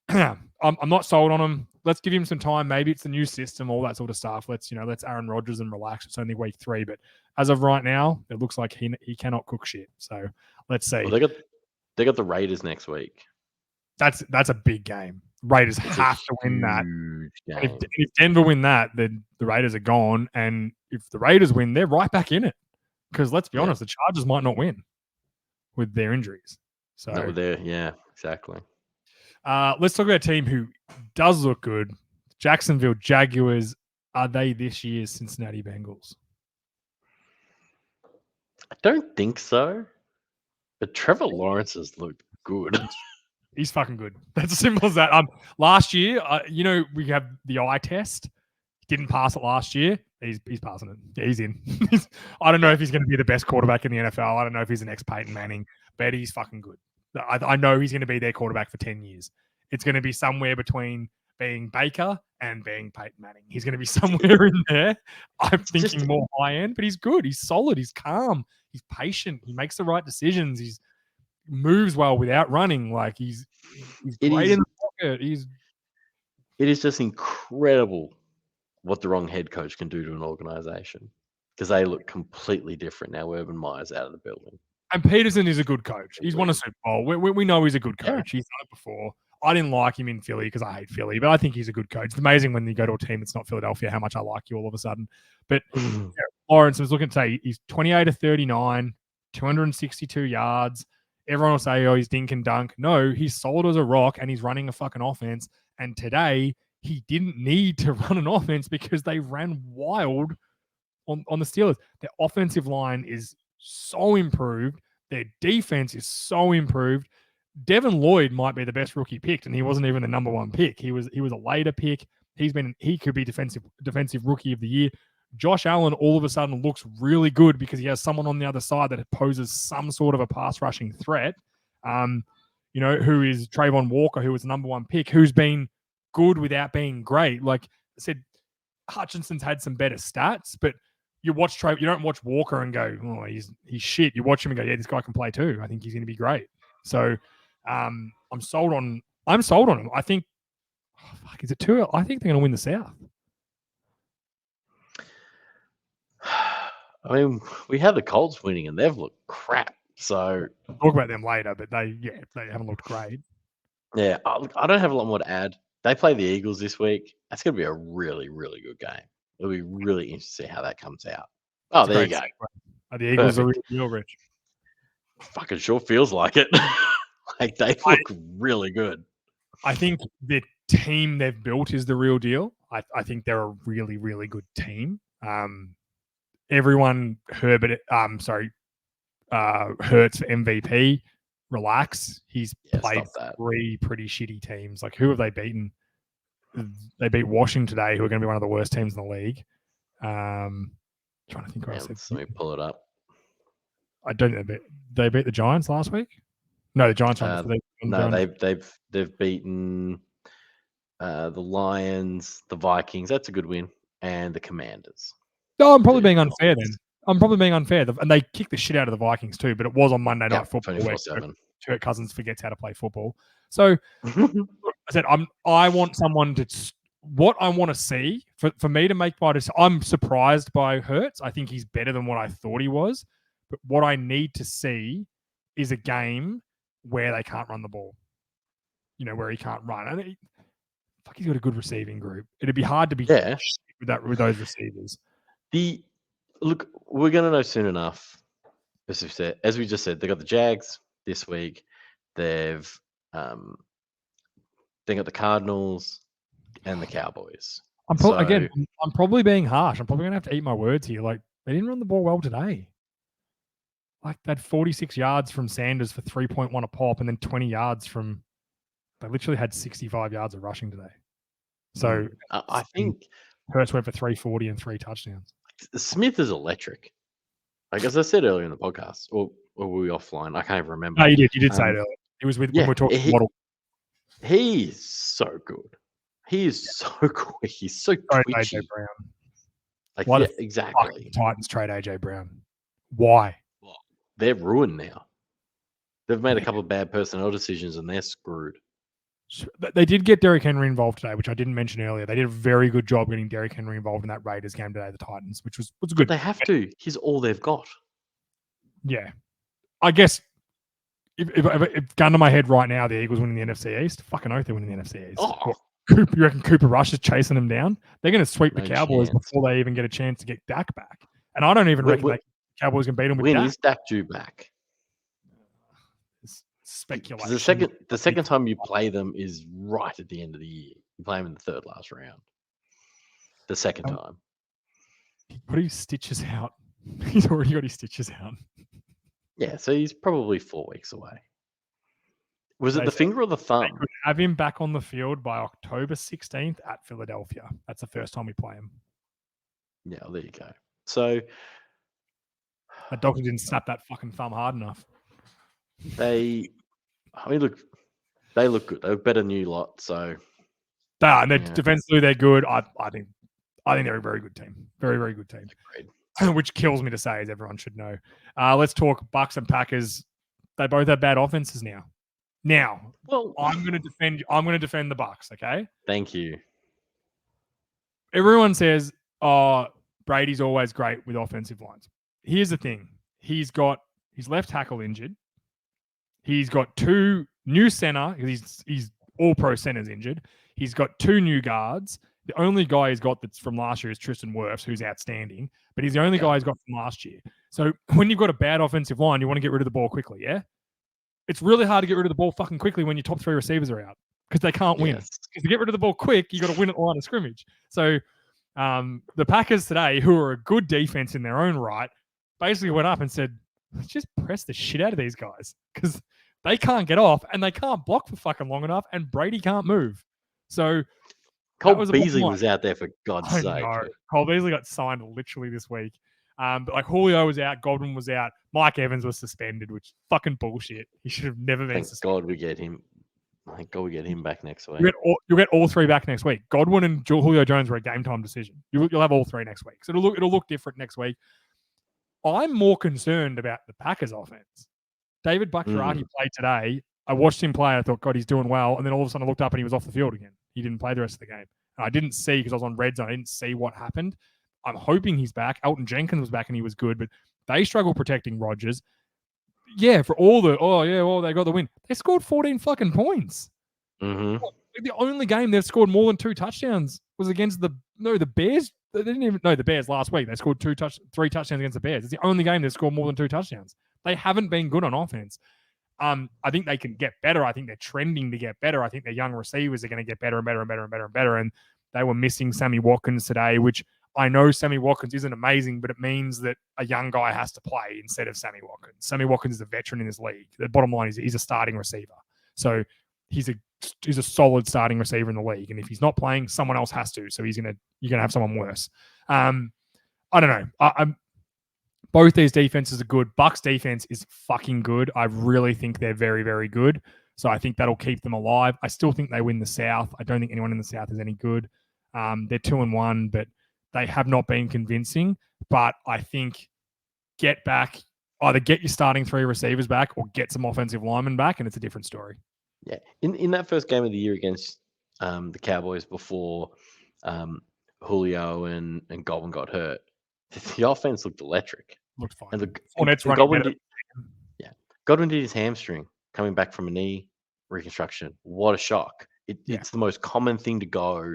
I'm not sold on him. Let's give him some time. Maybe it's the new system, all that sort of stuff. Let's Aaron Rodgers and relax. It's only week 3, but as of right now, it looks like he cannot cook shit. So let's see. Well, they got the Raiders next week. That's a big game. Raiders have to win that. And if Denver win that, then the Raiders are gone. And if the Raiders win, they're right back in it. Because let's be honest, the Chargers might not win with their injuries. So not with their, yeah, exactly. Let's talk about a team who does look good. Jacksonville Jaguars. Are they this year's Cincinnati Bengals? I don't think so. But Trevor Lawrence has looked good. He's fucking good. That's as simple as that. Last year, we have the eye test. He didn't pass it last year. He's passing it. Yeah, he's in. I don't know if he's going to be the best quarterback in the NFL. I don't know if he's the next Peyton Manning, but he's fucking good. I know he's going to be their quarterback for 10 years. It's going to be somewhere between being Baker and being Peyton Manning. He's going to be somewhere in there. I'm thinking more high end, but he's good. He's solid. He's calm. He's patient. He makes the right decisions. He moves well without running. Like he's great in the pocket. It is just incredible what the wrong head coach can do to an organization because they look completely different now. Urban Meyer's out of the building. And Peterson is a good coach. He's won a Super Bowl. We know he's a good coach. Yeah. He's done it before. I didn't like him in Philly because I hate Philly, but I think he's a good coach. It's amazing when you go to a team that's not Philadelphia how much I like you all of a sudden. But Lawrence was looking to say he's 28 of 39, 262 yards. Everyone will say, oh, he's dink and dunk. No, he's solid as a rock and he's running a fucking offense. And today he didn't need to run an offense because they ran wild on the Steelers. Their offensive line is so improved. Their defense is so improved. Devin Lloyd might be the best rookie picked, and he wasn't even the number 1 pick. He was a later pick. He could be defensive rookie of the year. Josh Allen all of a sudden looks really good because he has someone on the other side that poses some sort of a pass rushing threat. Who is Trayvon Walker, who was the number 1 pick, who's been good without being great. Like I said, Hutchinson's had some better stats, but you don't watch Walker and go, oh, he's shit. You watch him and go, yeah, this guy can play too. I think he's going to be great. So I'm sold on him. I think, is it too? I think they're going to win the South. I mean, we had the Colts winning and they've looked crap. So I'll talk about them later, but they haven't looked great. Yeah, I don't have a lot more to add. They play the Eagles this week. That's going to be a really, really good game. It'll be really interesting to see how that comes out. Oh, there you go. Are the Eagles a real deal, Rich? Fucking sure feels like it. Like they look really good. I think the team they've built is the real deal. I think they're a really, really good team. Everyone Hurts for MVP. Relax. He's played 3 pretty shitty teams. Like who have they beaten? They beat Washington today, who are going to be one of the worst teams in the league. Trying to think what I said. Let me pull it up. I don't know. They beat the Giants last week. No, the Giants. They've beaten the Lions, the Vikings. That's a good win, and the Commanders. No, I'm probably being unfair then. And they kicked the shit out of the Vikings too, but it was on Monday Night Football where Kirk Cousins forgets how to play football. So I said, I want someone to. What I want to see for me to make my decision. I'm surprised by Hurts. I think he's better than what I thought he was. But what I need to see is a game where they can't run the ball. Where he can't run. And he's got a good receiving group. It'd be hard to be with those receivers. Look, we're going to know soon enough. As we just said, they got the Jags this week. They've got the Cardinals and the Cowboys. I'm probably being harsh. I'm probably gonna have to eat my words here. Like, they didn't run the ball well today. Like, that 46 yards from Sanders for 3.1 a pop, and then 20 yards from. They literally had 65 yards of rushing today. So I think Hurst went for 340 and 3 touchdowns. Smith is electric. Like, as I said earlier in the podcast, or were we offline? I can't even remember. No, you did. You did say it earlier. It was when we were talking Waddle. He's so good. He is so quick. He's so twitchy. AJ Brown. Like, Why exactly. The Titans trade AJ Brown. Why? Well, they're ruined now. They've made a couple of bad personnel decisions and they're screwed. They did get Derrick Henry involved today, which I didn't mention earlier. They did a very good job getting Derrick Henry involved in that Raiders game today, the Titans, which was good. But they have to. He's all they've got. Yeah. I guess if gun to my head right now, the Eagles winning the NFC East, fucking oath they're winning the NFC East. Oh. You reckon Cooper Rush is chasing them down? They're going to sweep the Cowboys chance. before they even get a chance to get Dak back. And I don't even reckon the Cowboys can beat them with when Dak. Is Dak due back? It's speculation. The second time you play them is right at the end of the year. You play them in the third last round. The second time. He put his stitches out. He's already got his stitches out. Yeah, so he's probably 4 weeks away. Was it the finger or the thumb? They could have him back on the field by October 16th at Philadelphia. That's the first time we play him. Yeah, well, there you go. So that doctor didn't snap that fucking thumb hard enough. They look good. They're a better new lot. So defensively they're good. I think they're a very good team. Very, very good team. Agreed. Which kills me to say, as everyone should know. Let's talk Bucks and Packers. They both have bad offenses now. Well, I'm going to defend the Bucks. Okay. Thank you. Everyone says, "Oh, Brady's always great with offensive lines." Here's the thing: he's got his left tackle injured. He's got 2 new center because he's all pro centers injured. He's got 2 new guards. The only guy he's got that's from last year is Tristan Wirfs, who's outstanding, but he's the only guy he's got from last year. So when you've got a bad offensive line, you want to get rid of the ball quickly, yeah? It's really hard to get rid of the ball fucking quickly when your top 3 receivers are out because they can't win. Because to get rid of the ball quick, you got to win at the line of scrimmage. So the Packers today, who are a good defense in their own right, basically went up and said, let's just press the shit out of these guys because they can't get off and they can't block for fucking long enough and Brady can't move. So Cole Beasley was out there for God's sake. Cole Beasley got signed literally this week. But like Julio was out, Godwin was out, Mike Evans was suspended, which fucking bullshit. He should have never been suspended. God we get him. Thank God we get him back next week. You'll get all 3 back next week. Godwin and Julio Jones were a game time decision. You'll have all 3 next week. So it'll look different next week. I'm more concerned about the Packers offense. David Bakhtiari played today. I watched him play. I thought, God, he's doing well. And then all of a sudden I looked up and he was off the field again. He didn't play the rest of the game. And I didn't see because I was on red zone. I didn't see what happened. I'm hoping he's back. Elton Jenkins was back and he was good, but they struggle protecting Rodgers. Yeah, for all they got the win. They scored 14 fucking points. Mm-hmm. The only game they've scored more than 2 touchdowns was against the Bears. They didn't even know the Bears last week. They scored 3 touchdowns against the Bears. It's the only game they've scored more than 2 touchdowns. They haven't been good on offense. I think they can get better. I think they're trending to get better. I think their young receivers are going to get better and better and better and better and better. And they were missing Sammy Watkins today, which I know Sammy Watkins isn't amazing, but it means that a young guy has to play instead of Sammy Watkins. Sammy Watkins is a veteran in this league. The bottom line is he's a starting receiver. So he's a solid starting receiver in the league. And if he's not playing, someone else has to. So you're gonna have someone worse. I don't know. Both these defenses are good. Bucks defense is fucking good. I really think they're very, very good. So I think that'll keep them alive. I still think they win the South. I don't think anyone in the South is any good. They're 2-1, but they have not been convincing. But I think either get your starting 3 receivers back or get some offensive linemen back, and it's a different story. Yeah. In that first game of the year against the Cowboys before Julio and Godwin got hurt, the offense looked electric. Looked fine. And Godwin did his hamstring coming back from a knee reconstruction. What a shock. It's the most common thing to go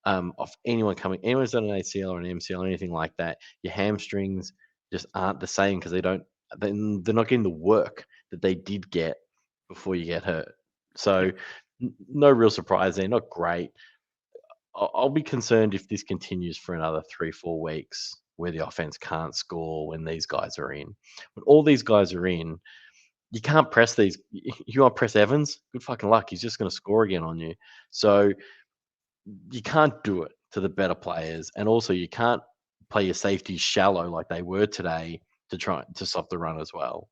of anyone's done an ACL or an MCL or anything like that. Your hamstrings just aren't the same because they're not getting the work that they did get before you get hurt. So no real surprise there. Not great. I'll be concerned if this continues for another 3-4 weeks where the offense can't score when these guys are in. When all these guys are in, you can't press these. You want to press Evans? Good fucking luck. He's just going to score again on you. So you can't do it to the better players. And also, you can't play your safeties shallow like they were today to try to stop the run as well.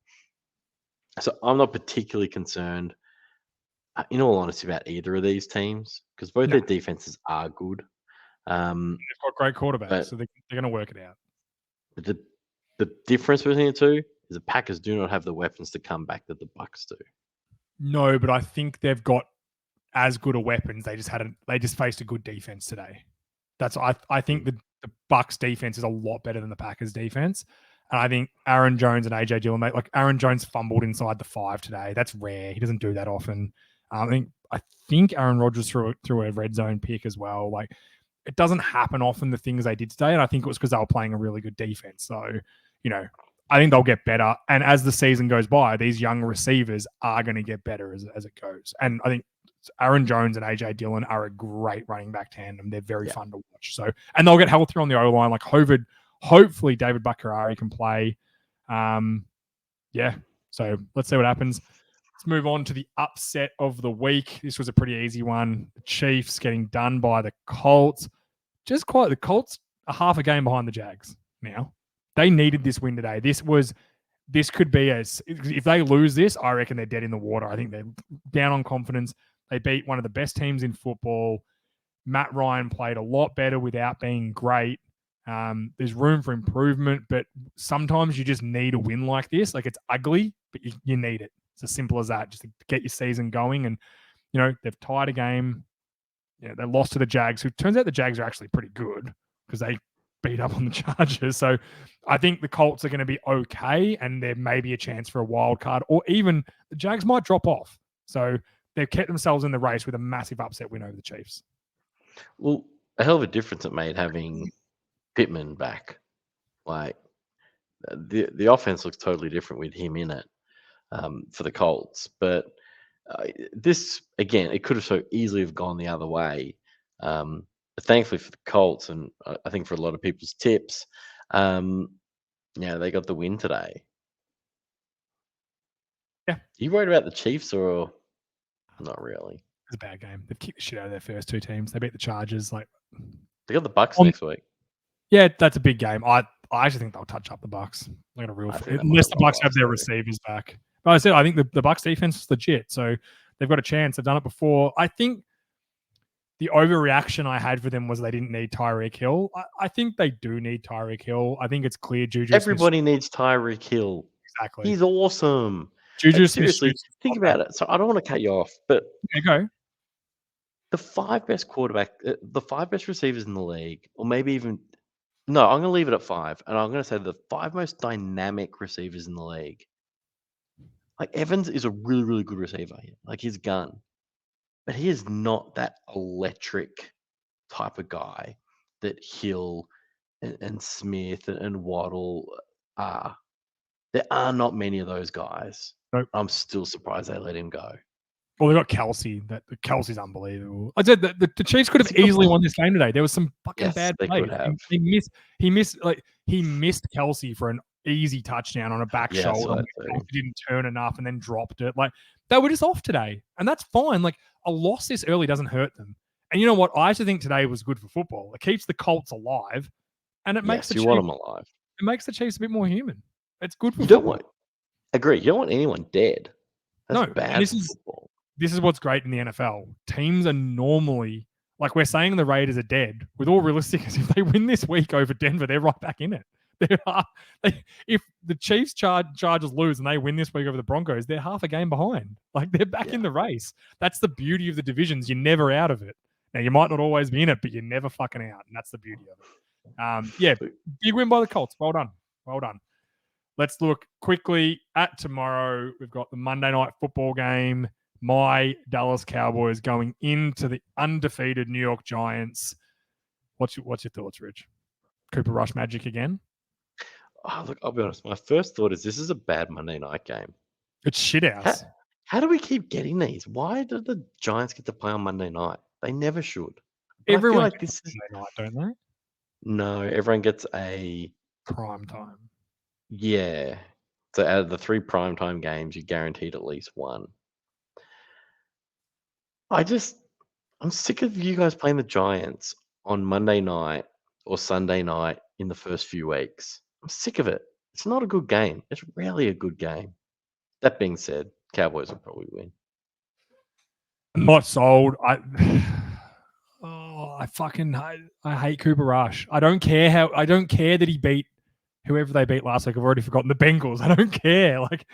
So I'm not particularly concerned, in all honesty, about either of these teams because both their defenses are good. They've got great quarterbacks, but- so they're going to work it out. But the difference between the two is the Packers do not have the weapons to come back that the Bucks do. No, but I think they've got as good a weapons. They just faced a good defense today. I think the Bucks defense is a lot better than the Packers defense. And I think Aaron Jones and AJ Dillon, like Aaron Jones fumbled inside the 5 today. That's rare. He doesn't do that often. I think Aaron Rodgers threw a red zone pick as well. Like it doesn't happen often, the things they did today. And I think it was because they were playing a really good defense. So, I think they'll get better. And as the season goes by, these young receivers are going to get better as it goes. And I think Aaron Jones and AJ Dillon are a great running back tandem. They're very fun to watch. So, and they'll get healthier on the O-line. Like hopefully David Bakhtiari can play. So let's see what happens. Let's move on to the upset of the week. This was a pretty easy one. The Chiefs getting done by the Colts. The Colts are half a game behind the Jags now. They needed this win today. This could be if they lose this, I reckon they're dead in the water. I think they're down on confidence. They beat one of the best teams in football. Matt Ryan played a lot better without being great. There's room for improvement, but sometimes you just need a win like this. Like it's ugly, but you need it. It's as simple as that, just to get your season going. And, they've tied a game. They lost to the Jags, who turns out the Jags are actually pretty good because they beat up on the Chargers. So I think the Colts are going to be okay, and there may be a chance for a wild card, or even the Jags might drop off. So they've kept themselves in the race with a massive upset win over the Chiefs. Well, a hell of a difference it made having Pittman back. Like the offense looks totally different with him in it for the Colts. But this, again, it could have so easily have gone the other way. But thankfully for the Colts, and I think for a lot of people's tips, they got the win today. Yeah. Are you worried about the Chiefs or not really? It's a bad game. They've kicked the shit out of their first 2 teams. They beat the Chargers. They got the Bucks next week. Yeah, that's a big game. I actually think they'll touch up the Bucks. They got a real unless the Bucks have their receivers back. But I think the Bucks defense is legit, so they've got a chance. They've done it before. I think the overreaction I had for them was they didn't need Tyreek Hill. I think they do need Tyreek Hill. I think it's clear Juju. Everybody needs Tyreek Hill. Exactly. He's awesome. Juju seriously, think about it. So I don't want to cut you off, but go. The 5 best the 5 best receivers in the league, or maybe even no, I'm going to leave it at 5, and I'm going to say the 5 most dynamic receivers in the league. Like Evans is a really, really good receiver. Like his gun. But he is not that electric type of guy that Hill and Smith and Waddle are. There are not many of those guys. Nope. I'm still surprised they let him go. Well, they got Kelsey. Kelsey's unbelievable. I said the Chiefs could have easily won this game today. There was some fucking bad play. He missed Kelsey for an easy touchdown on a back shoulder. He didn't turn enough and then dropped it. Like they were just off today, and that's fine. Like a loss this early doesn't hurt them. And you know what? I actually think today was good for football. It keeps the Colts alive, and it makes you want them alive. It makes the Chiefs a bit more human. It's good for football. Agree. You don't want anyone dead. That's bad for football. This is what's great in the NFL. Teams are normally, like we're saying the Raiders are dead. With all realistic, if they win this week over Denver, they're right back in it. If the Chiefs Chargers lose and they win this week over the Broncos, they're half a game behind. Like they're back in the race. That's the beauty of the divisions. You're never out of it. Now you might not always be in it, but you're never fucking out, and that's the beauty of it. Big win by the Colts. Well done. Well done. Let's look quickly at tomorrow. We've got the Monday Night Football game. My Dallas Cowboys going into the undefeated New York Giants. What's your thoughts, Rich? Cooper Rush magic again? Oh, look, I'll be honest. My first thought is this is a bad Monday night game. It's shit house. How do we keep getting these? Why do the Giants get to play on Monday night? They never should. Everyone like gets this is Sunday night, don't they? no. Everyone gets a Prime time. yeah. So out of the 3 primetime games, you're guaranteed at least one. I'm sick of you guys playing the Giants on Monday night or Sunday night in the first few weeks. I'm sick of it. It's not a good game. It's rarely a good game. That being said, Cowboys will probably win. I'm not sold. I hate Cooper Rush. I don't care that he beat whoever they beat last week. I've already forgotten the Bengals. I don't care. Like,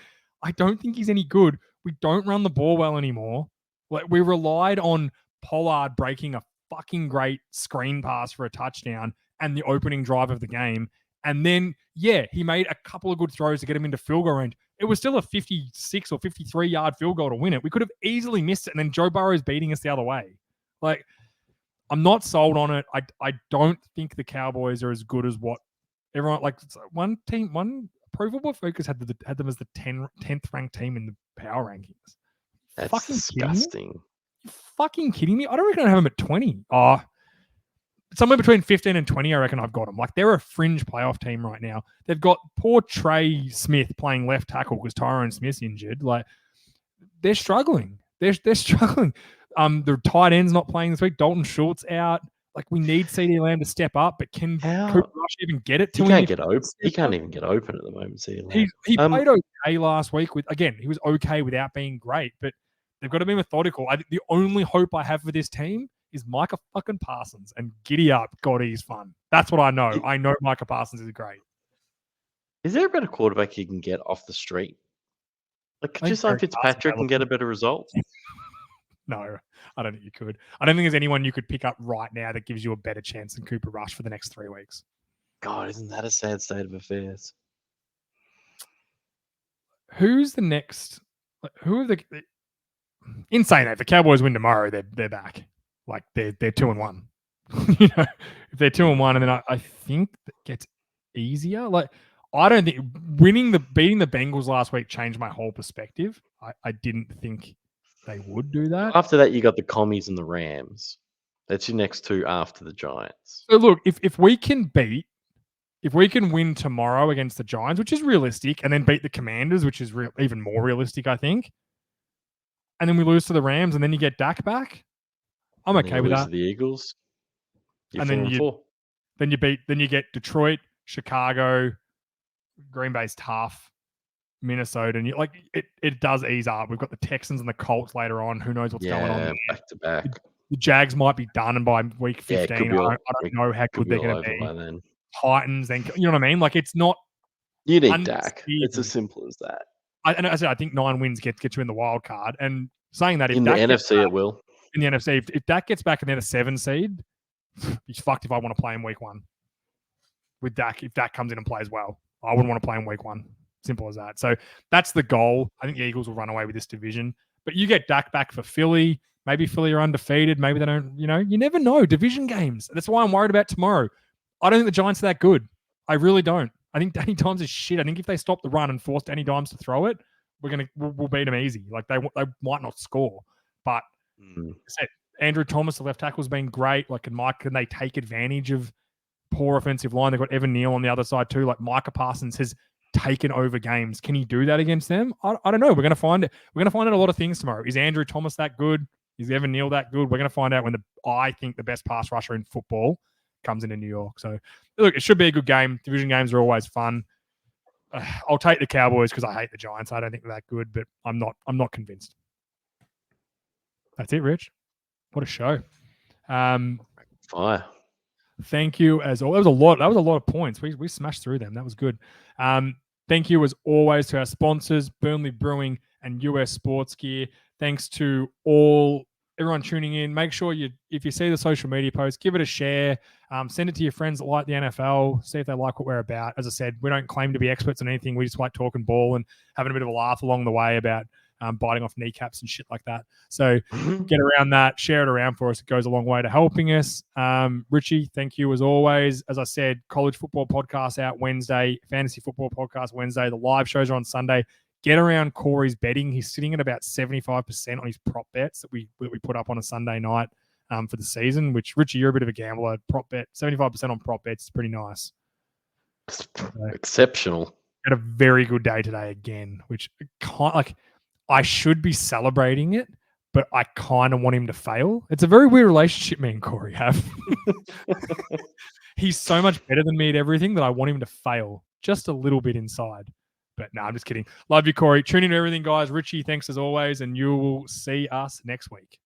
I don't think he's any good. We don't run the ball well anymore. Like, we relied on Pollard breaking a fucking great screen pass for a touchdown and the opening drive of the game. And then, yeah, he made a couple of good throws to get him into field goal range. It was still a 56 or 53-yard field goal to win it. We could have easily missed it, and then Joe Burrow's beating us the other way. Like, I'm not sold on it. I don't think the Cowboys are as good as what everyone, like, one Pro Football Focus had them as the 10th ranked team in the power rankings. That's fucking disgusting. Fucking kidding me? I don't reckon I have them at 20. Somewhere between 15 and 20, I reckon I've got them. Like, they're a fringe playoff team right now. They've got poor Trey Smith playing left tackle because Tyrone Smith's injured. Like, they're struggling. They're struggling. The tight end's not playing this week. Dalton Schultz out. Like, we need CeeDee Lamb to step up, but can Cooper Rush even get it to him? He can't get open. He can't even get open at the moment, CeeDee Lamb. He played okay last week. He was okay without being great, but they've got to be methodical. I think the only hope I have for this team is Micah fucking Parsons, and giddy up. God, he's fun. That's what I know. I know Micah Parsons is great. Is there a better quarterback you can get off the street? Like, could you sign Fitzpatrick and get a better result? No, I don't think you could. I don't think there's anyone you could pick up right now that gives you a better chance than Cooper Rush for the next 3 weeks. God, isn't that a sad state of affairs? Who's the next? Who are the? Insane. If the Cowboys win tomorrow, they're back. Like, they're 2-1. You know, if they're 2-1, and then I think it gets easier. Like, I don't think beating the Bengals last week changed my whole perspective. I didn't think they would do that. After that, you got the Commies and the Rams. That's your next two after the Giants. So look, if we can win tomorrow against the Giants, which is realistic, and then beat the Commanders, which is even more realistic, I think, and then we lose to the Rams, and then you get Dak back, I'm okay with that. The Eagles, and then you get Detroit, Chicago, Green Bay's tough, Minnesota, and it does ease up. We've got the Texans and the Colts later on. Who knows what's going on there? Back to back. The Jags might be done by week 15. I don't know how good they're going to be. By then. Titans, then you know what I mean? Like, it's not. You need Dak. It's as simple as that. I think 9 wins get you in the wild card. And saying that, in the NFC, it will. In the NFC, if Dak gets back and then a 7 seed, he's fucked if I want to play in week 1 with Dak. If Dak comes in and plays well, I wouldn't want to play in week 1. Simple as that. So that's the goal. I think the Eagles will run away with this division. But you get Dak back for Philly. Maybe Philly are undefeated. Maybe they don't, you never know. Division games. That's why I'm worried about tomorrow. I don't think the Giants are that good. I really don't. I think Danny Dimes is shit. I think if they stop the run and force Danny Dimes to throw it, we'll beat them easy. Like, they might not score. But Andrew Thomas, the left tackle, has been great. Like, can they take advantage of poor offensive line? They've got Evan Neal on the other side too. Like, Micah Parsons has taken over games. Can he do that against them? I don't know. We're going to find it. We're going to find out a lot of things tomorrow. Is Andrew Thomas that good? Is Evan Neal that good? We're going to find out when I think the best pass rusher in football comes into New York. So, look, it should be a good game. Division games are always fun. I'll take the Cowboys because I hate the Giants. I don't think they're that good, but I'm not convinced. That's it, Rich. What a show. Fire. Thank you as always. That was a lot of points. We smashed through them. That was good. Thank you as always to our sponsors, Burnley Brewing and US Sports Gear. Thanks to everyone tuning in. Make sure if you see the social media post, give it a share. Send it to your friends that like the NFL. See if they like what we're about. As I said, we don't claim to be experts on anything. We just like talking ball and having a bit of a laugh along the way about biting off kneecaps and shit like that. So get around that, share it around for us. It goes a long way to helping us. Richie, thank you as always. As I said, college football podcast out Wednesday, fantasy football podcast Wednesday. The live shows are on Sunday. Get around Corey's betting. He's sitting at about 75% on his prop bets that we put up on a Sunday night. for the season, which, Richie, you're a bit of a gambler. Prop bet, 75% on prop bets is pretty nice. Exceptional. Had a very good day today again, which I should be celebrating it, but I kind of want him to fail. It's a very weird relationship me and Corey have. He's so much better than me at everything that I want him to fail just a little bit inside. But no, I'm just kidding. Love you, Corey. Tune in to everything, guys. Richie, thanks as always, and you will see us next week.